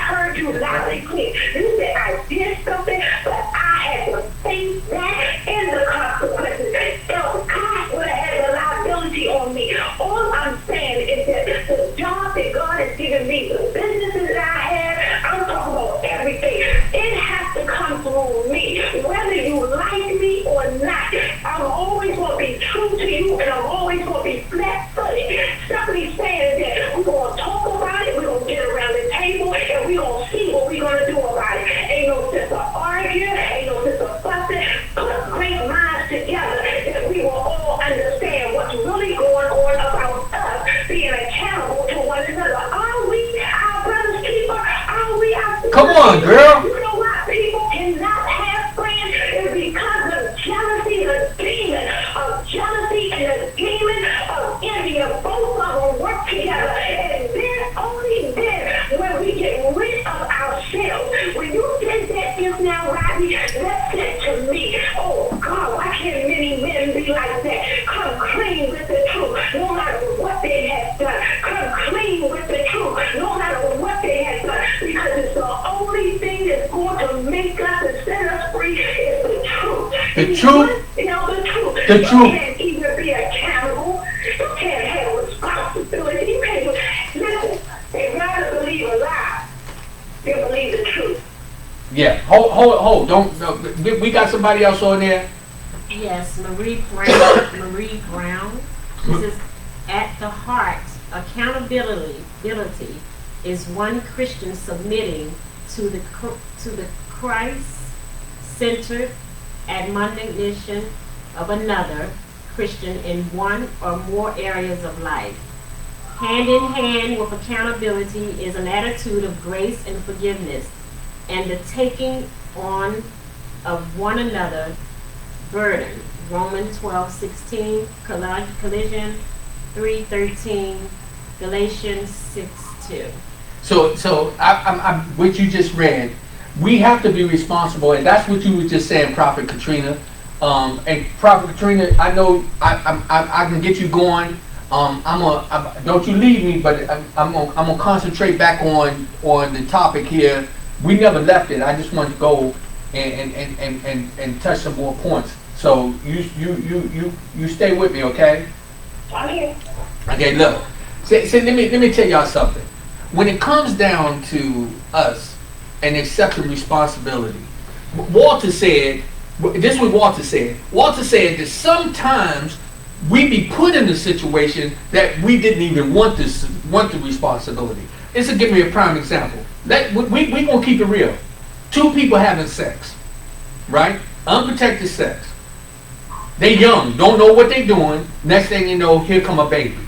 heard you loud and clear. You said I did something, but I had to face that and the consequences. So God would have had the liability on me. All I'm saying is that the job that God has given me, the businesses that I have, I'm talking about everything. It has to come through me. Whether you like me or not, I'm always going to be true to you, and I'm always going to be flat-footed. Somebody's saying that we're going to talk about it, we're going to get around the table, and we're going to see what we're going to do about it. Ain't no sense of arguing, ain't no sense of fussing. Put great minds together, and we will all understand what's really going on about us being accountable to one another. Are we our brother's keeper? Are we our... Come on, girl. You know why people cannot have friends? It's because of jealousy, the demon of jealousy and the demon of envy. And both of them work together. And then, only then, when we get rid of ourselves. When you did that just now, Rodney, that said to me, oh God, why can't many men be like that? Come clean with the truth, no matter what they have done. Come clean with the truth, no matter what they have done. Because it's the only thing that's going to make us and set us free is the truth. The truth? You know, the truth. The You truth. can't even be accountable. You can't have responsibility. You can't. Listen, they'd rather believe a lie than believe the truth. Yeah. Hold. Don't. We got somebody else on there. Yes, Marie Brown. She says, at the heart, accountability is one Christian submitting to the Christ-centered admonition of another Christian in one or more areas of life. Hand in hand with accountability is an attitude of grace and forgiveness, and the taking on of one another burden. Romans 12:16, Colossians 3:13, Galatians 6:2. So I'm what you just read. We have to be responsible, and that's what you were just saying, Prophet Katrina. And Prophet Katrina, I know I can get you going. Don't you leave me, but I'm gonna concentrate back on the topic here. We never left it. I just want to go and touch some more points. So you stay with me, okay? I'm here. Okay, look. Let me tell y'all something. When it comes down to us and accepting responsibility. Walter said, this is what Walter said. Walter said that sometimes we be put in a situation that we didn't even want the responsibility. This will give me a prime example. We gonna keep it real. Two people having sex, right? Unprotected sex. They young, don't know what they doing. Next thing you know, here come a baby.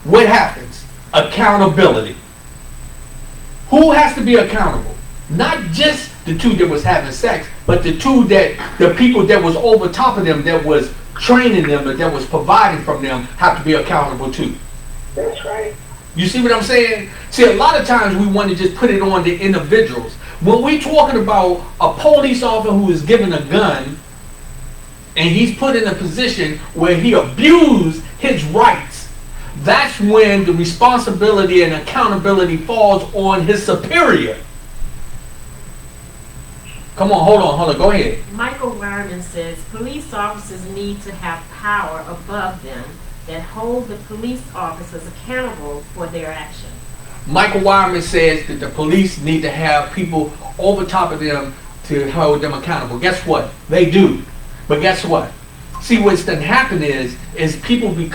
What happens? Accountability. Who has to be accountable? Not just the two that was having sex, but the people that was over top of them, that was training them, that was providing from them, have to be accountable too. That's right. You see what I'm saying? See, a lot of times we want to just put it on the individuals. When we're talking about a police officer who is given a gun and he's put in a position where he abused his rights, that's when the responsibility and accountability falls on his superior. Come on, hold on, go ahead. Michael Wyman says police officers need to have power above them that hold the police officers accountable for their actions. Michael Wyman says that the police need to have people over top of them to hold them accountable. Guess what? They do. But guess what? See, what's done happen is people they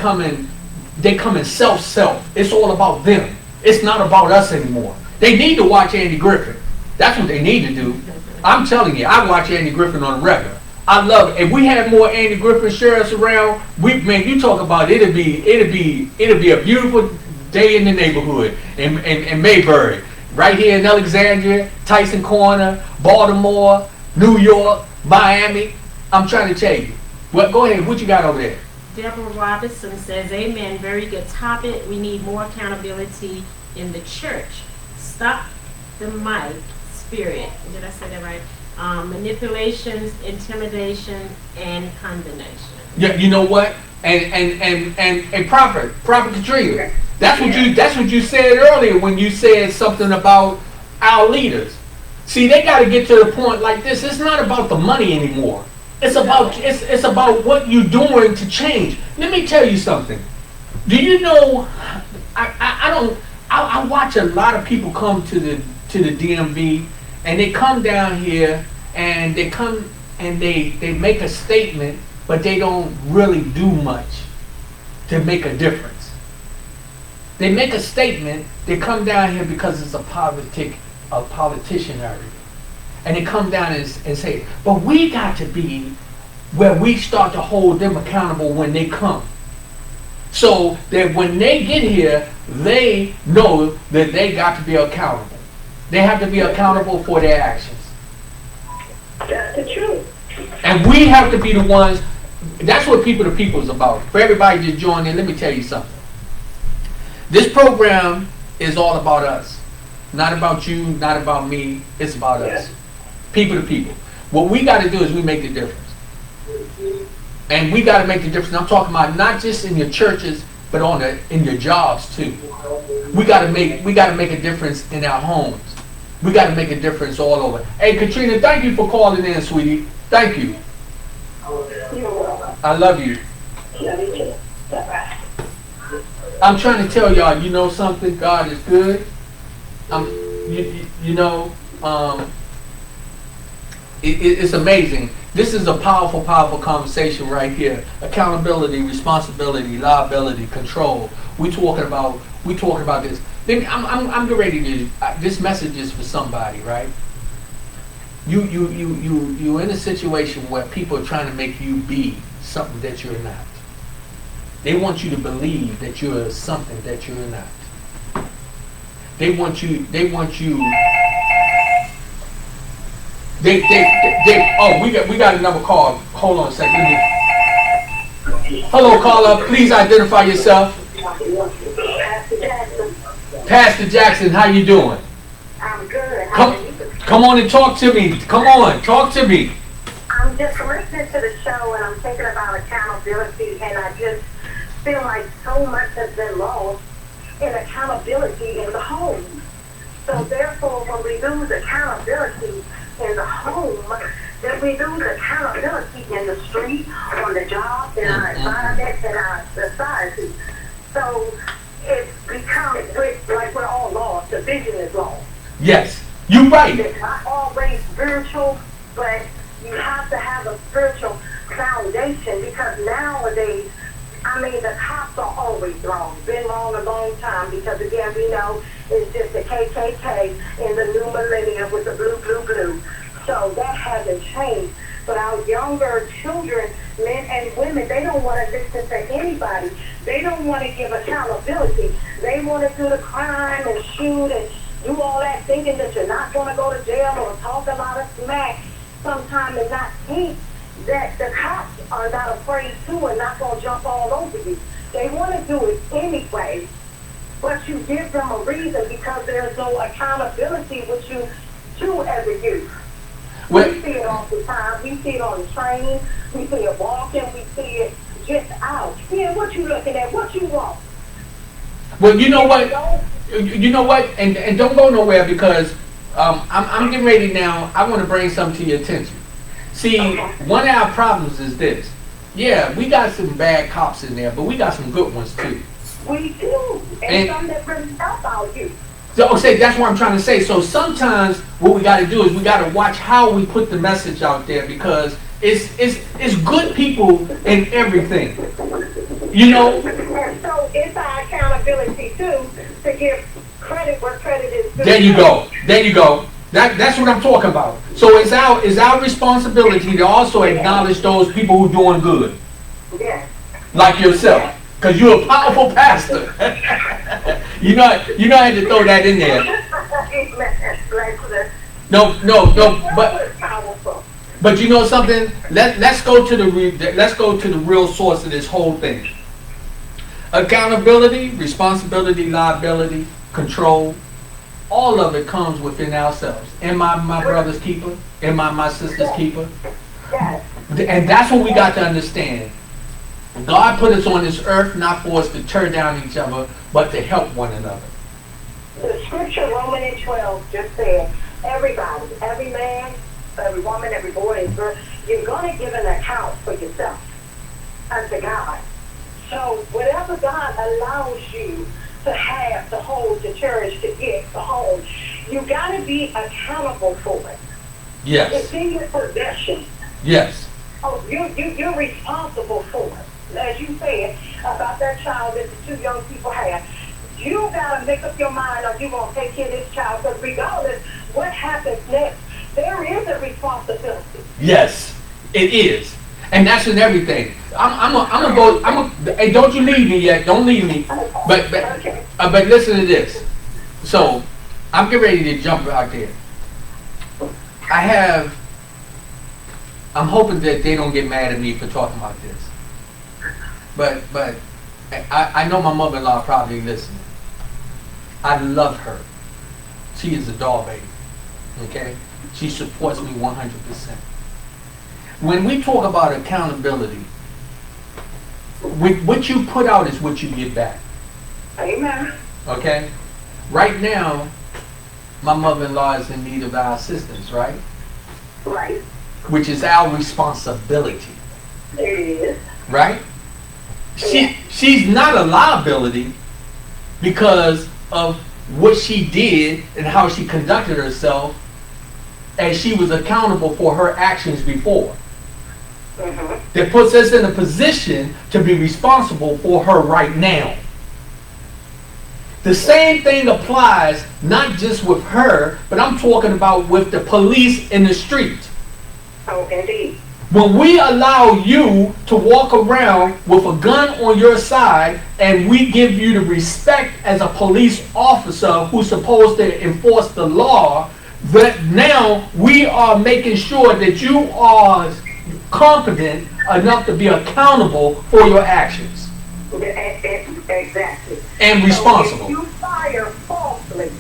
come in self. It's all about them. It's not about us anymore. They need to watch Andy Griffin. That's what they need to do. I'm telling you, I watch Andy Griffin on the regular. I love it. If we had more Andy Griffin sheriffs around, you talk about it'd be a beautiful day in the neighborhood in Mayberry, right here in Alexandria, Tyson Corner, Baltimore, New York, Miami. I'm trying to tell you. Well, go ahead. What you got over there? Deborah Robinson says, amen, very good topic. We need more accountability in the church. Stop the mic spirit. Did I say that right? Manipulations, intimidation, and condemnation. Yeah, you know what? And Prophet Katrina. That's what you said earlier when you said something about our leaders. See, they got to get to the point like this. It's not about the money anymore. It's about what you're doing to change. Let me tell you something. Do you know? I watch a lot of people come to the DMV, and they come down here and they come and they make a statement, but they don't really do much to make a difference. They make a statement. They come down here because it's a politician area. And they come down and say, but we got to be where we start to hold them accountable when they come. So that when they get here, they know that they got to be accountable. They have to be accountable for their actions. That's the truth. And we have to be the ones, that's what People to People is about. For everybody just join in, let me tell you something. This program is all about us. Not about you, not about me, it's about us. People to people. What we got to do is we make the difference. And we got to make the difference. I'm talking about not just in your churches, but in your jobs too. We got to make a difference in our homes. We got to make a difference all over. Hey, Katrina, thank you for calling in, sweetie. Thank you. You're welcome. I love you. Love you too. Bye-bye. I'm trying to tell y'all, you know something? God is good. It's amazing. This is a powerful conversation right here. Accountability, responsibility, liability, control. We talking about this. Then I'm getting ready to. This message is for somebody, right? You in a situation where people are trying to make you be something that you're not. They want you to believe that you're something that you're not. They want you. We got another call. Hold on a second. Hello, caller. Please identify yourself. Pastor Jackson, how you doing? I'm good. Come on and talk to me. Come on, talk to me. I'm just listening to the show and I'm thinking about accountability, and I just feel like so much has been lost in accountability in the home. So therefore, when we lose accountability in the home, then we lose accountability in the street, on the job, in our environment, in our society. So it becomes like we're all lost. The vision is lost. Yes. You're right. It's not always spiritual, but you have to have a spiritual foundation because nowadays, I mean, the cops are always wrong. Been wrong a long time because, again, we know it's just the KKK in the new millennium with the blue, blue, blue. So that hasn't changed. But our younger children, men and women, they don't want to listen to anybody. They don't want to give accountability. They want to do the crime and shoot and do all that thinking that you're not going to go to jail or talk a lot of smack sometime and not think that the cops are not afraid to and not going to jump all over you. They want to do it anyway, but you give them a reason because there's no accountability with you too as a youth. Well, we see it all the time. We see it on the train. We see it walking. We see it just out. Yeah, what you looking at? What you want? well, you know what? You know what? And don't go nowhere because I'm getting ready now. I want to bring something to your attention. See, one of our problems is this. Yeah, we got some bad cops in there, but we got some good ones too. We do. And some that really help out you. So, say that's what I'm trying to say. So sometimes what we got to do is we got to watch how we put the message out there because it's good people in everything. You know. And so it's our accountability too to give credit where credit is due. There you go. There you go. That's what I'm talking about. So it's our responsibility to also acknowledge those people who doing good. Yes. Like yourself. Because you're a powerful pastor. you know I had to throw that in there. No, but you know something? Let's go to the real source of this whole thing. Accountability, responsibility, liability, control, all of it comes within ourselves. Am I my brother's keeper? Am I my sister's keeper? Yes. And that's what we got to understand. God put us on this earth not for us to tear down each other, but to help one another. The scripture, Romans 12, just said, everybody, every man, every woman, every boy and girl, you're going to give an account for yourself unto God. So whatever God allows you to have, to hold, to cherish, to get, to hold, you got to be accountable for it. Yes. It's in your possession. Yes. Oh, you're responsible for it. As you said about that child that the two young people had, you got to make up your mind or you're going to take care of this child because regardless what happens next, there is a responsibility. Yes, it is. And that's in everything. I'm gonna go. Hey, don't you leave me yet. Don't leave me. But listen to this. So, I'm getting ready to jump out there. I'm hoping that they don't get mad at me for talking about this. But I know my mother-in-law probably listening. I love her. She is a doll baby. Okay? She supports me 100%. When we talk about accountability, what you put out is what you get back. Amen. Okay? Right now, my mother-in-law is in need of our assistance, right? Right. Which is our responsibility. It is. Right? She's not a liability because of what she did and how she conducted herself as she was accountable for her actions before. Mm-hmm. That puts us in a position to be responsible for her right now. The same thing applies not just with her, but I'm talking about with the police in the street. Oh, indeed. When we allow you to walk around with a gun on your side and we give you the respect as a police officer who's supposed to enforce the law, that now we are making sure that you are competent enough to be accountable for your actions. Exactly. And responsible. So if you fire falsely,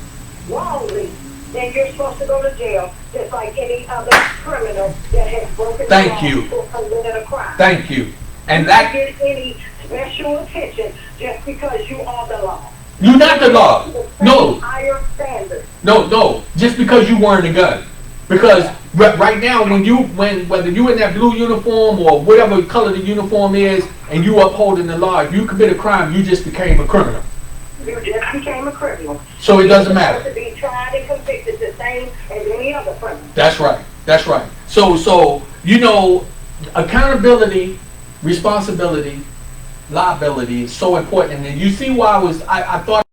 wrongly, then you're supposed to go to jail just like any other criminal that has broken the law or committed a crime. Thank you. And you that don't get any special attention just because you are the law. you're not the law. No. Higher standards. No. Just because you wearing a gun. Because right now, whether you in that blue uniform or whatever color the uniform is, and you upholding the law, if you commit a crime, you just became a criminal. You just became a criminal. So it doesn't You're matter. supposed to be tried and convicted the same as any other criminal. That's right. That's right. So accountability, responsibility, liability is so important. And you see why I thought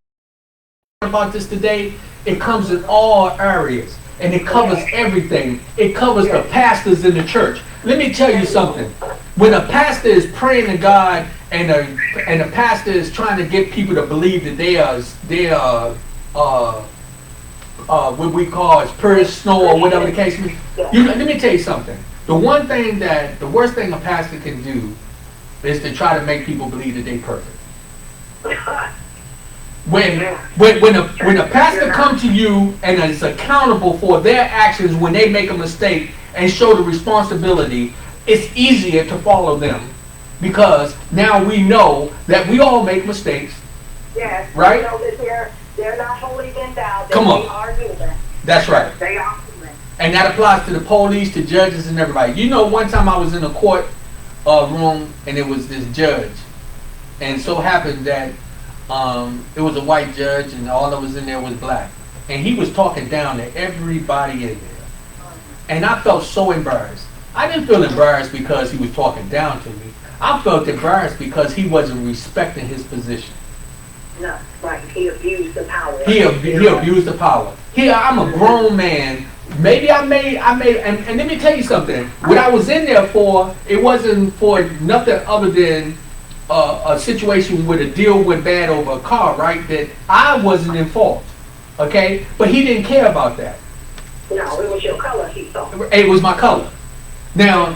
about this today. It comes in all areas, and it covers everything. It covers the pastors in the church. Let me tell you something. When a pastor is praying to God, and a pastor is trying to get people to believe that they are what we call as pure as snow or whatever the case may be. Let me tell you something. The worst thing a pastor can do is to try to make people believe that they're perfect. When a pastor comes to you and is accountable for their actions when they make a mistake and show the responsibility, it's easier to follow them, because now we know that we all make mistakes. Yes. Right? You know that they're not holy endowed. Come on. They are human. That's right. They are human. And that applies to the police, to judges, and everybody. You know, one time I was in a court room, and it was this judge, and so happened that it was a white judge, and all that was in there was black, and he was talking down to everybody in there, and I felt so embarrassed. I didn't feel embarrassed because he was talking down to me. I felt embarrassed because he wasn't respecting his position. No, right. He abused the power. He abused the power. Here, I'm a grown man. Maybe I made, and let me tell you something. What I was in there for, it wasn't for nothing other than a situation where the deal went bad over a car, right? That I wasn't in fault, okay? But he didn't care about that. No, it was your color he saw. It was my color. Now,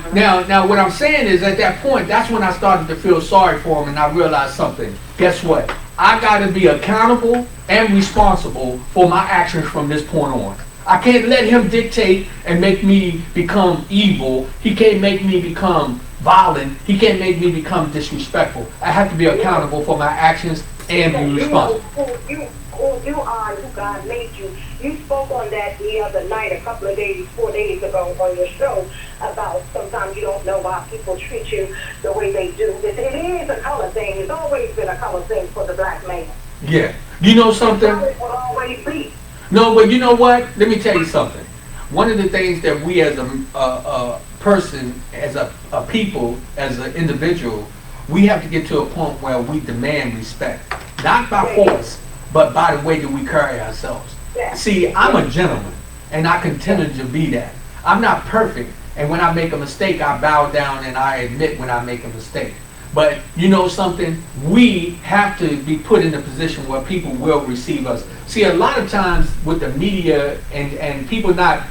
what I'm saying is, at that point, that's when I started to feel sorry for him, and I realized something. Guess what? I got to be accountable and responsible for my actions from this point on. I can't let him dictate and make me become evil. He can't make me become violent. He can't make me become disrespectful. I have to be accountable for my actions and be responsible. Who you are, who God made you. You spoke on that the other night, a couple of days, 4 days ago on your show, about sometimes you don't know why people treat you the way they do. It is a color thing. It's always been a color thing for the black man. Yeah. You know something? It will always be. No, but you know what? Let me tell you something. One of the things that we as a person, as a people, as an individual, we have to get to a point where we demand respect. Not by force, but by the way that we carry ourselves. See, I'm a gentleman, and I continue to be that. I'm not perfect, and when I make a mistake, I bow down and I admit when I make a mistake. But you know something? We have to be put in a position where people will receive us. See, a lot of times with the media and people not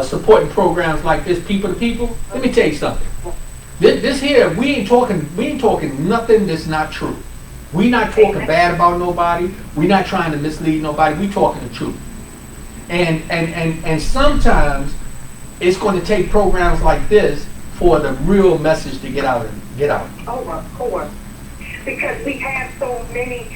supporting programs like this, people to people, let me tell you something. This here, we ain't talking nothing that's not true. We not talking bad about nobody. We not trying to mislead nobody. We talking the truth. And sometimes it's going to take programs like this for the real message to get out. Oh, of course. Because we have so many,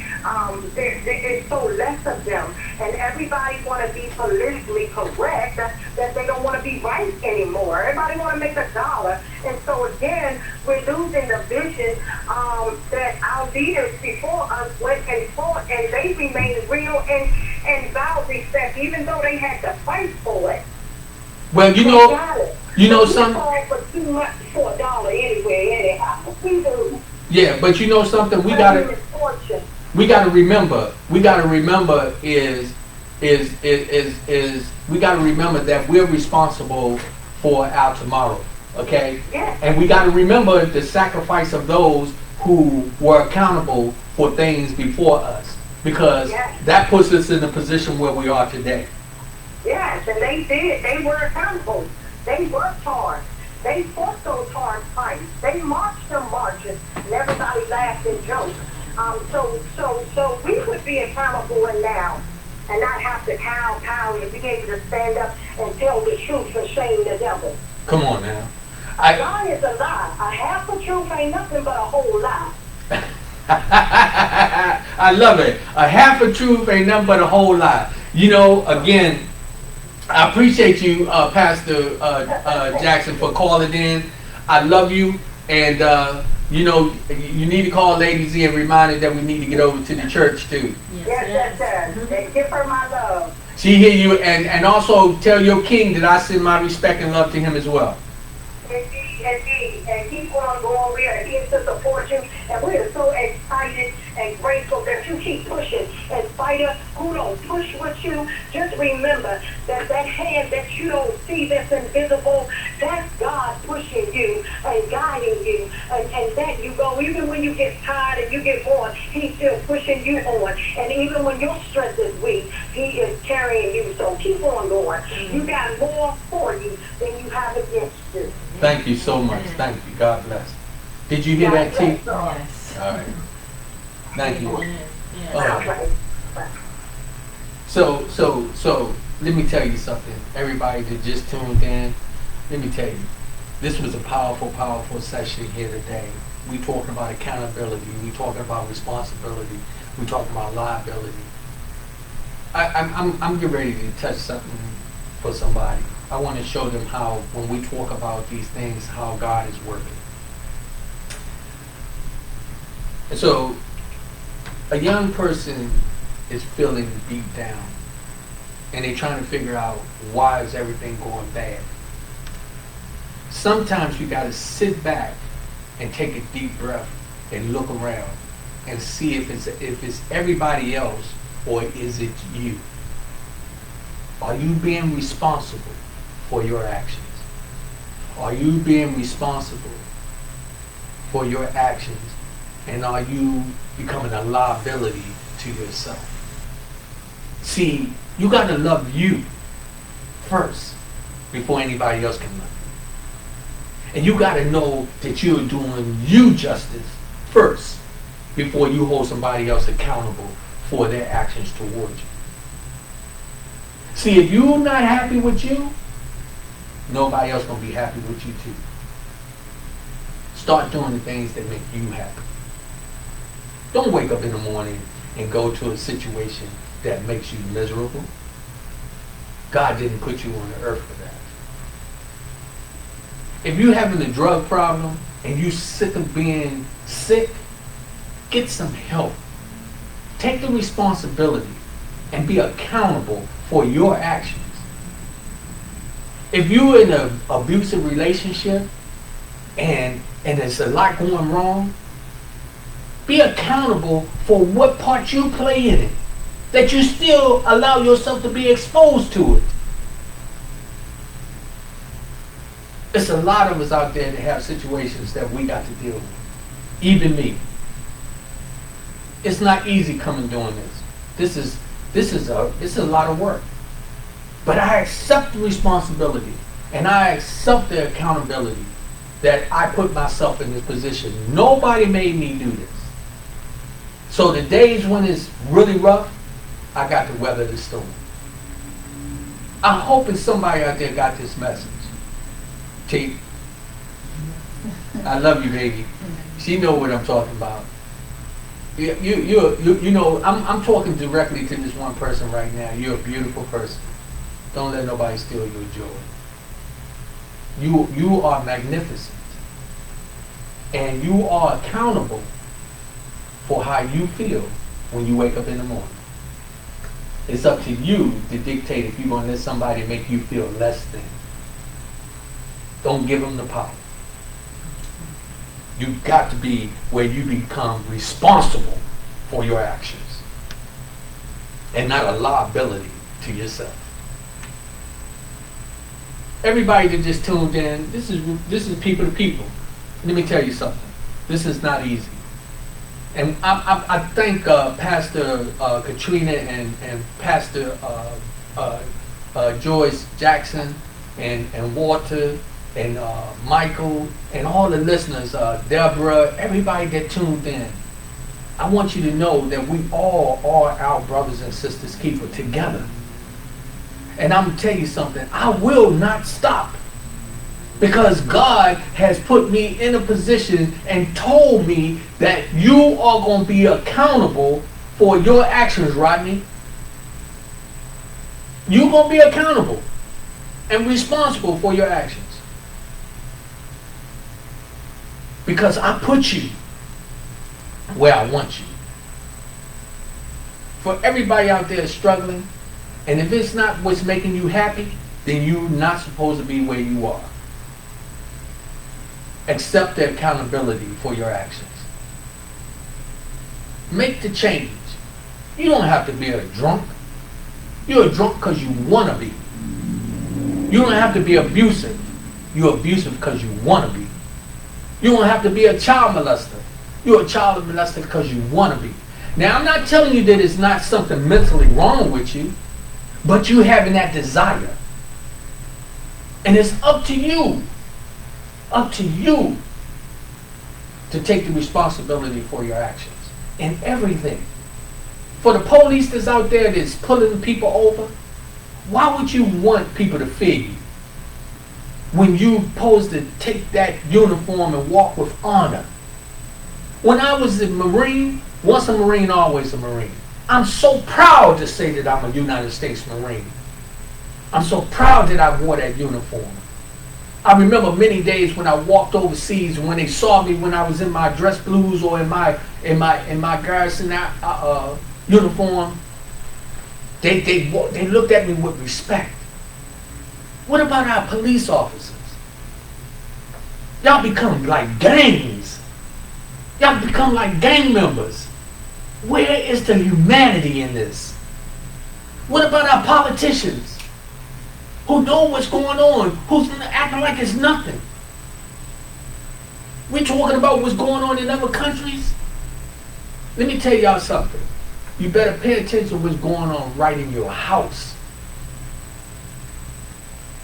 there's so less of them, and everybody want to be politically correct that they don't want to be right anymore. Everybody want to make $1, and so again, we're losing the vision that our leaders before us went and fought, and they remained real and vowed respect, even though they had to fight for it. Well, you know something. For too much for $1 anyway, anyhow. We do. Yeah, but you know something. We gotta remember. We gotta remember we gotta remember that we're responsible for our tomorrow. Okay. Yeah. And we gotta remember the sacrifice of those who were accountable for things before us, because that puts us in the position where we are today. Yes, and they did. They were accountable. They worked hard. They fought those hard fights. They marched them marches, and everybody laughed and joked. So we would be accountable now, and not have to cow and be able to stand up and tell the truth and shame the devil. Come on now. A lie is a lie. A half a truth ain't nothing but a whole lie. I love it. A half a truth ain't nothing but a whole lie. You know, again, I appreciate you, Pastor Jackson, for calling in. I love you, and You know, you need to call Lady Z and remind her that we need to get over to the church too. Yes, and give her my love. She hear you, and also tell your king that I send my respect and love to him as well. Indeed, and keep on going. We are here to support you, and we are so excited and grateful that you keep pushing. In spite of who don't push with you, just remember that that hand that you don't see that's invisible, that's God pushing you and guiding you, and that you go. Even when you get tired and you get bored, He's still pushing you on. And even when your strength is weak, He is carrying you. So keep on going. You got more for you than you have against you. Thank you so much. Thank you. God bless. Did you hear that, T? Yes. All right. Thank you. Yes. All right. So, let me tell you something. Everybody that just tuned in, let me tell you, this was a powerful, powerful session here today. We talking about accountability. We talking about responsibility. We talking about liability. I'm getting ready to touch something for somebody. I want to show them how, when we talk about these things, how God is working. And so, a young person is feeling beat down, and they're trying to figure out why is everything going bad. Sometimes you got to sit back and take a deep breath and look around and see if it's everybody else or is it you. Are you being responsible for your actions? Are you being responsible for your actions? And are you becoming a liability to yourself? See, you got to love you first before anybody else can love you. And you got to know that you're doing you justice first before you hold somebody else accountable for their actions towards you. See, if you're not happy with you, nobody else going to be happy with you too. Start doing the things that make you happy. Don't wake up in the morning and go to a situation that makes you miserable. God didn't put you on the earth for that. If you're having a drug problem and you're sick of being sick, get some help. Take the responsibility and be accountable for your actions. If you're in an abusive relationship and there's a lot going wrong, be accountable for what part you play in it, that you still allow yourself to be exposed to it. There's a lot of us out there that have situations that we got to deal with. Even me. It's not easy coming doing this. It's a lot of work. But I accept the responsibility and I accept the accountability that I put myself in this position. Nobody made me do this. So the days when it's really rough, I got to weather the storm. I'm hoping somebody out there got this message. T, I love you, baby. She know what I'm talking about. You know, I'm talking directly to this one person right now. You're a beautiful person. Don't let nobody steal your joy. You are magnificent. And you are accountable for how you feel when you wake up in the morning. It's up to you to dictate if you're going to let somebody make you feel less than. Don't give them the power. You've got to be where you become responsible for your actions and not a liability to yourself. Everybody that just tuned in, this is people to people. Let me tell you something. This is not easy. And I thank Pastor Katrina and Pastor Joyce Jackson and Walter and Michael and all the listeners, Deborah, everybody that tuned in. I want you to know that we all are our brothers and sisters keeper together. And I'm going to tell you something. I will not stop. Because God has put me in a position and told me that you are going to be accountable for your actions, Rodney. You're going to be accountable and responsible for your actions. Because I put you where I want you. For everybody out there struggling, and if it's not what's making you happy, then you're not supposed to be where you are. Accept the accountability for your actions. Make the change. You don't have to be a drunk. You're a drunk because you want to be. You don't have to be abusive. You're abusive because you want to be. You don't have to be a child molester. You're a child molester because you want to be. Now, I'm not telling you that it's not something mentally wrong with you, but you having that desire. And it's up to you to take the responsibility for your actions in everything. For the police that's out there that's pulling people over, why would you want people to fear you when you supposed to take that uniform and walk with honor? When I was a Marine, once a Marine, always a Marine. I'm so proud to say that I'm a United States Marine. I'm so proud that I wore that uniform. I remember many days when I walked overseas, and when they saw me when I was in my dress blues or in my garrison uniform, they looked at me with respect. What about our police officers? Y'all become like gangs. Y'all become like gang members. Where is the humanity in this? What about our politicians who know what's going on, who's acting like it's nothing? We're talking about what's going on in other countries. Let me tell y'all something. You better pay attention to what's going on right in your house.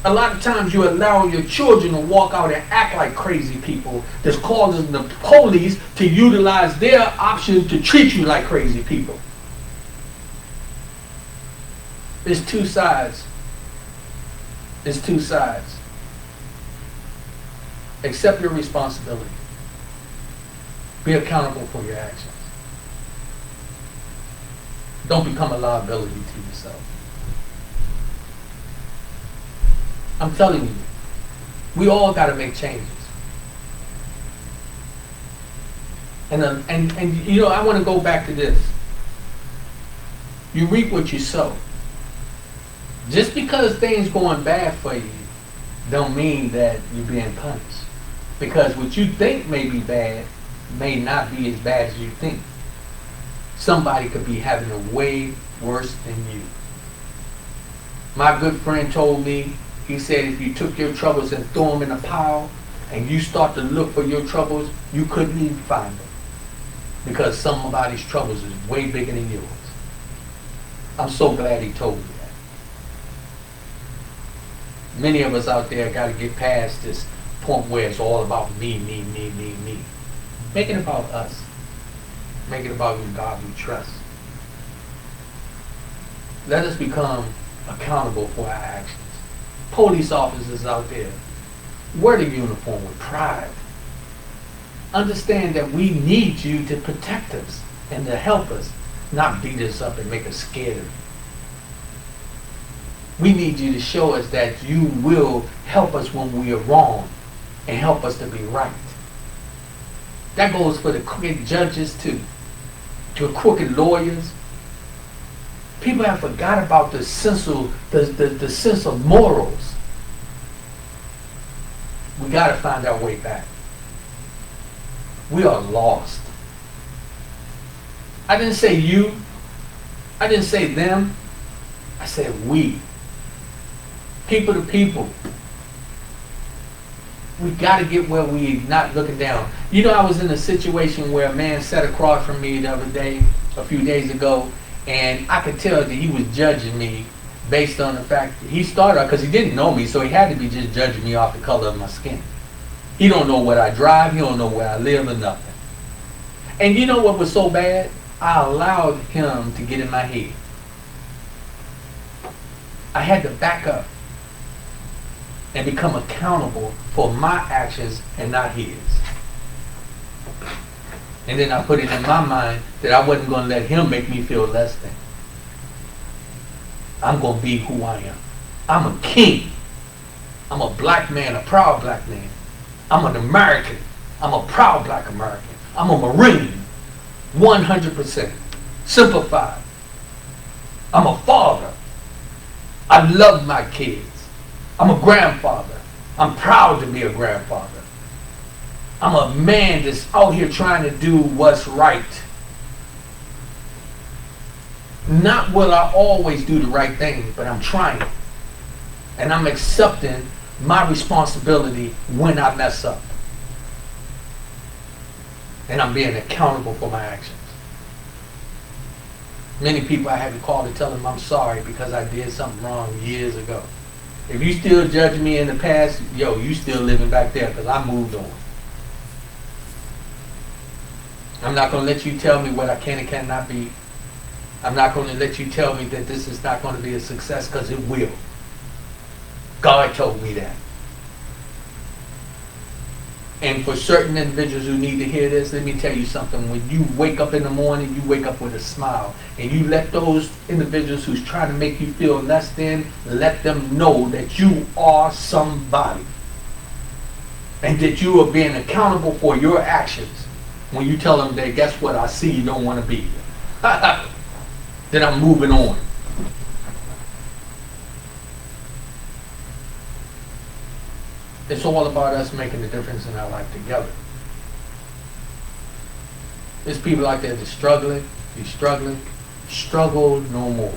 A lot of times you allow your children to walk out and act like crazy people that's causing the police to utilize their option to treat you like crazy people. There's two sides. There's two sides. Accept your responsibility. Be accountable for your actions. Don't become a liability to yourself. I'm telling you, we all got to make changes. And you know, I want to go back to this. You reap what you sow. Just because things going bad for you don't mean that you're being punished. Because what you think may be bad may not be as bad as you think. Somebody could be having it way worse than you. My good friend told me, he said if you took your troubles and threw them in a pile and you start to look for your troubles, you couldn't even find them. Because somebody's troubles is way bigger than yours. I'm so glad he told me that. Many of us out there got to get past this point where it's all about me. Make it about us. Make it about the God we trust. Let us become accountable for our actions. Police officers out there, wear the uniform with pride. Understand that we need you to protect us and to help us, not beat us up and make us scared. We need you to show us that you will help us when we are wrong and help us to be right. That goes for the crooked judges too, to crooked lawyers. People have forgot about the sense of morals. We got to find our way back. We are lost. I didn't say you. I didn't say them. I said we. People to people. We got to get where we not looking down. You know, I was in a situation where a man sat across from me the other day, a few days ago, and I could tell that he was judging me based on the fact that he started, because he didn't know me, so he had to be just judging me off the color of my skin. He don't know what I drive, he don't know where I live or nothing. And you know what was so bad? I allowed him to get in my head. I had to back up and become accountable for my actions and not his. And then I put it in my mind that I wasn't going to let him make me feel less than. I'm going to be who I am. I'm a king. I'm a black man, a proud black man. I'm an American. I'm a proud black American. I'm a Marine. 100%. Simplified. I'm a father. I love my kids. I'm a grandfather. I'm proud to be a grandfather. I'm a man that's out here trying to do what's right. Not will I always do the right thing, but I'm trying. And I'm accepting my responsibility when I mess up. And I'm being accountable for my actions. Many people I had to call to tell them I'm sorry because I did something wrong years ago. If you still judge me in the past, yo, you still living back there because I moved on. I'm not going to let you tell me what I can and cannot be. I'm not going to let you tell me that this is not going to be a success, because it will. God told me that. And for certain individuals who need to hear this, let me tell you something. When you wake up in the morning, you wake up with a smile. And you let those individuals who's trying to make you feel less than, let them know that you are somebody. And that you are being accountable for your actions. When you tell them that, guess what, I see you don't want to be here. Then I'm moving on. It's all about us making a difference in our life together. There's people out there that's struggling. You're struggling. Struggle no more.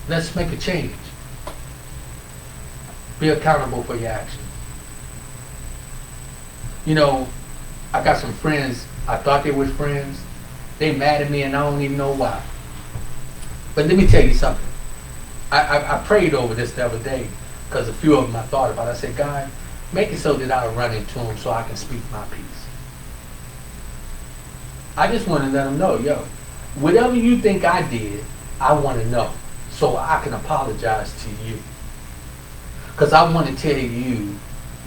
Let's make a change. Be accountable for your actions. You know, I got some friends, I thought they were friends. They mad at me and I don't even know why. But let me tell you something. I prayed over this the other day because a few of them I thought about. I said, God, make it so that I run into them so I can speak my piece. I just want to let them know, yo, whatever you think I did, I want to know so I can apologize to you. Because I want to tell you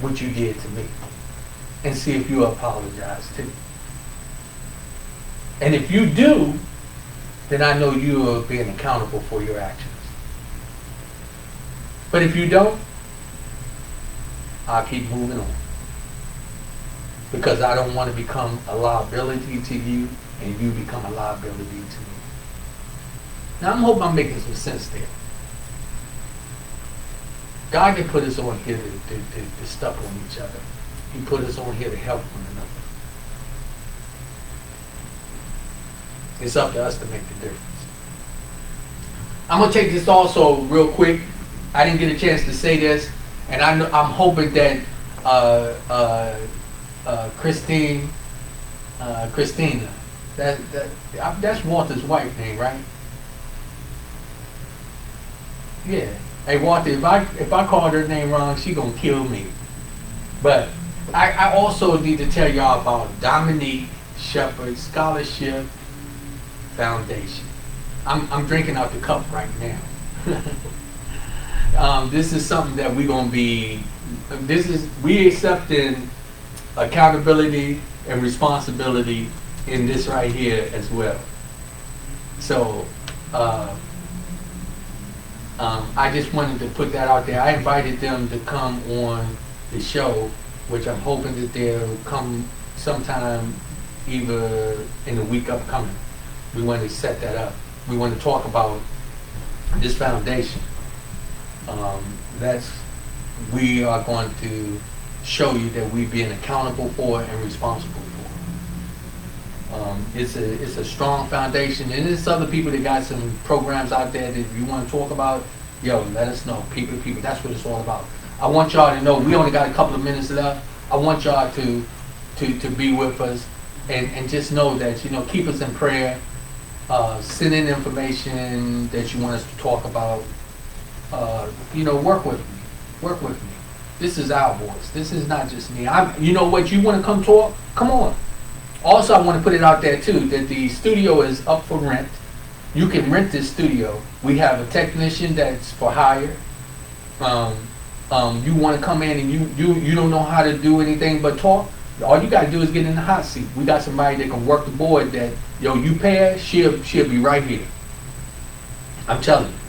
what you did to me and see if you apologize too. And if you do, then I know you are being accountable for your actions. But if you don't, I'll keep moving on. Because I don't want to become a liability to you and you become a liability to me. Now I'm hoping I'm making some sense there. God can put us on here to step on each other. He put us on here to help one another. It's up to us to make the difference. I'm going to take this also real quick. I didn't get a chance to say this, and I'm hoping that Christina, that's Walter's wife name, right? Yeah. Hey Walter, if I called her name wrong, she gonna kill me. But I also need to tell y'all about Dominique Shepherd Scholarship Foundation. I'm drinking out the cup right now. This is something that we're gonna be. We accepting accountability and responsibility in this right here as well. So I just wanted to put that out there. I invited them to come on the show, which I'm hoping that they'll come sometime either in the week upcoming. We want to set that up. We want to talk about this foundation. We are going to show you that we're being accountable for and responsible for. It's a strong foundation, and there's other people that got some programs out there that if you want to talk about, yo, let us know. People, that's what it's all about. I want y'all to know we only got a couple of minutes left. I want y'all to be with us and just know that, keep us in prayer. Send in information that you want us to talk about. Work with me. Work with me. This is our voice. This is not just me. You know what? You want to come talk? Come on. Also, I want to put it out there too that the studio is up for rent. You can rent this studio. We have a technician that's for hire. You want to come in and you don't know how to do anything but talk. All you got to do is get in the hot seat. We got somebody that can work the board that, you pay her, she'll be right here. I'm telling you.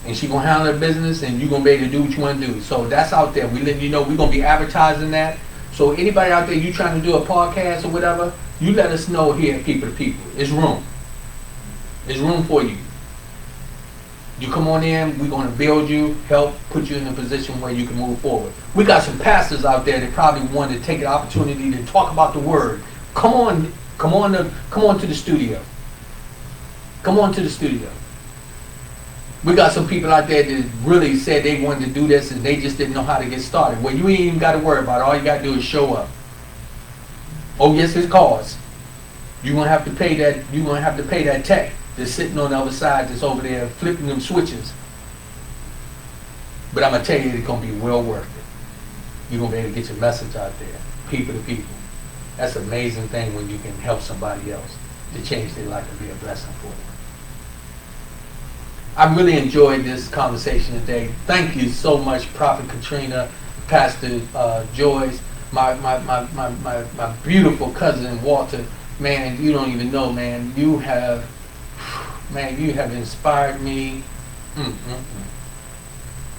and she gonna handle her business, and you gonna be able to do what you want to do. So that's out there. We letting you know we're gonna be advertising that. So anybody out there, you trying to do a podcast or whatever, you let us know here at People to People. It's room. There's room for you. You come on in, we're going to build you, help put you in a position where you can move forward. We got some pastors out there that probably want to take an opportunity to talk about the word. Come on to the studio. Come on to the studio. We got some people out there that really said they wanted to do this and they just didn't know how to get started. Well, you ain't even got to worry about it. All you got to do is show up. Oh yes, it costs. You're gonna have to pay that. You're gonna have to pay that tech that's sitting on the other side, that's over there flipping them switches. But I'm gonna tell you, it's gonna be well worth it. You're gonna be able to get your message out there, people to people. That's an amazing thing when you can help somebody else to change their life and be a blessing for them. I really enjoyed this conversation today. Thank you so much, Prophet Katrina, Pastor Joyce, my beautiful cousin Walter. Man, you don't even know, man. You have inspired me.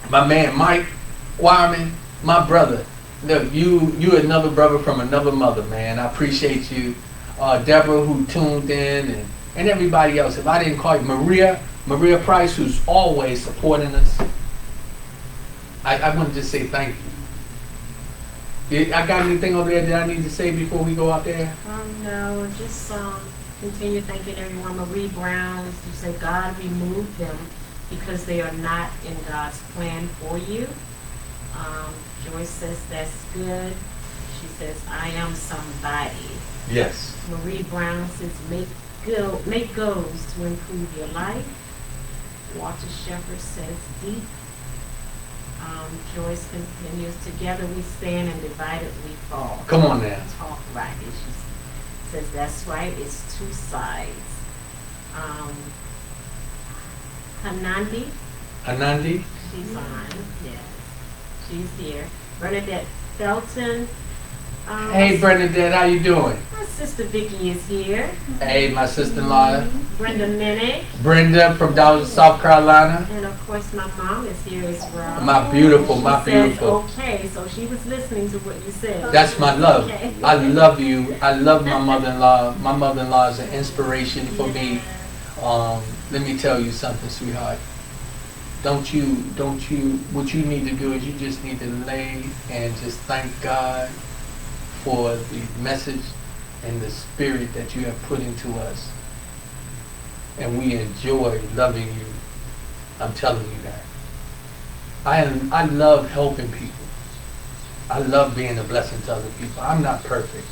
My man Mike Wireman, my brother. Look, you another brother from another mother, man. I appreciate you. Deborah, who tuned in, and everybody else. If I didn't call you Maria Price, who's always supporting us, I want to just say thank you. I got anything over there that I need to say before we go out there? No, just continue thanking everyone. Marie Brown, you say God removed them because they are not in God's plan for you. Joyce says that's good. She says, I am somebody. Yes. Marie Brown says, make goals to improve your life. Walter Shepherd says, deep. Joyce continues, together we stand and divided we fall. Come on now. Talk right. She says, that's right, it's two sides. Hanandi, she's on, yes. She's here. Bernadette Felton. Hey Bernadette, how you doing? My sister Vicky is here. Hey, my sister-in-law. Brenda Minnick. Brenda from down South Carolina. And of course my mom is here as well. My beautiful. Says, okay, so she was listening to what you said. That's my love. Okay. I love you. I love my mother-in-law. My mother-in-law is an inspiration for me. Let me tell you something, sweetheart. What you need to do is you just need to lay and just thank God for the message and the spirit that you have put into us. And we enjoy loving you. I'm telling you that. I love helping people. I love being a blessing to other people. I'm not perfect.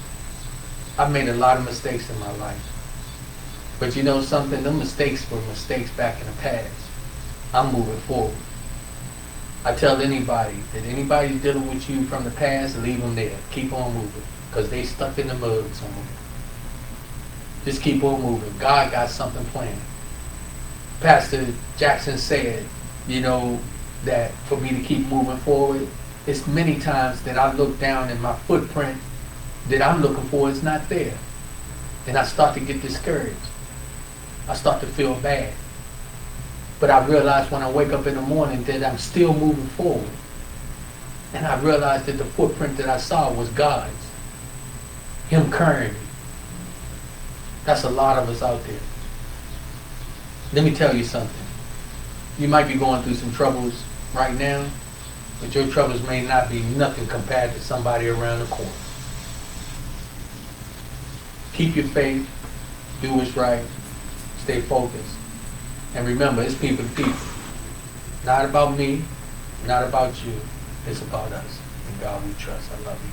I've made a lot of mistakes in my life. But you know something? Them mistakes were mistakes back in the past. I'm moving forward. I tell anybody that anybody's dealing with you from the past, leave them there. Keep on moving. Because they stuck in the mud somewhere. Just keep on moving. God got something planned. Pastor Jackson said, that for me to keep moving forward, it's many times that I look down and my footprint that I'm looking for is not there. And I start to get discouraged. I start to feel bad. But I realize when I wake up in the morning that I'm still moving forward. And I realized that the footprint that I saw was God's. Him carrying me. That's a lot of us out there. Let me tell you something. You might be going through some troubles right now, but your troubles may not be nothing compared to somebody around the corner. Keep your faith. Do what's right. Stay focused. And remember, it's people to people. Not about me, not about you. It's about us. In God we trust. I love you.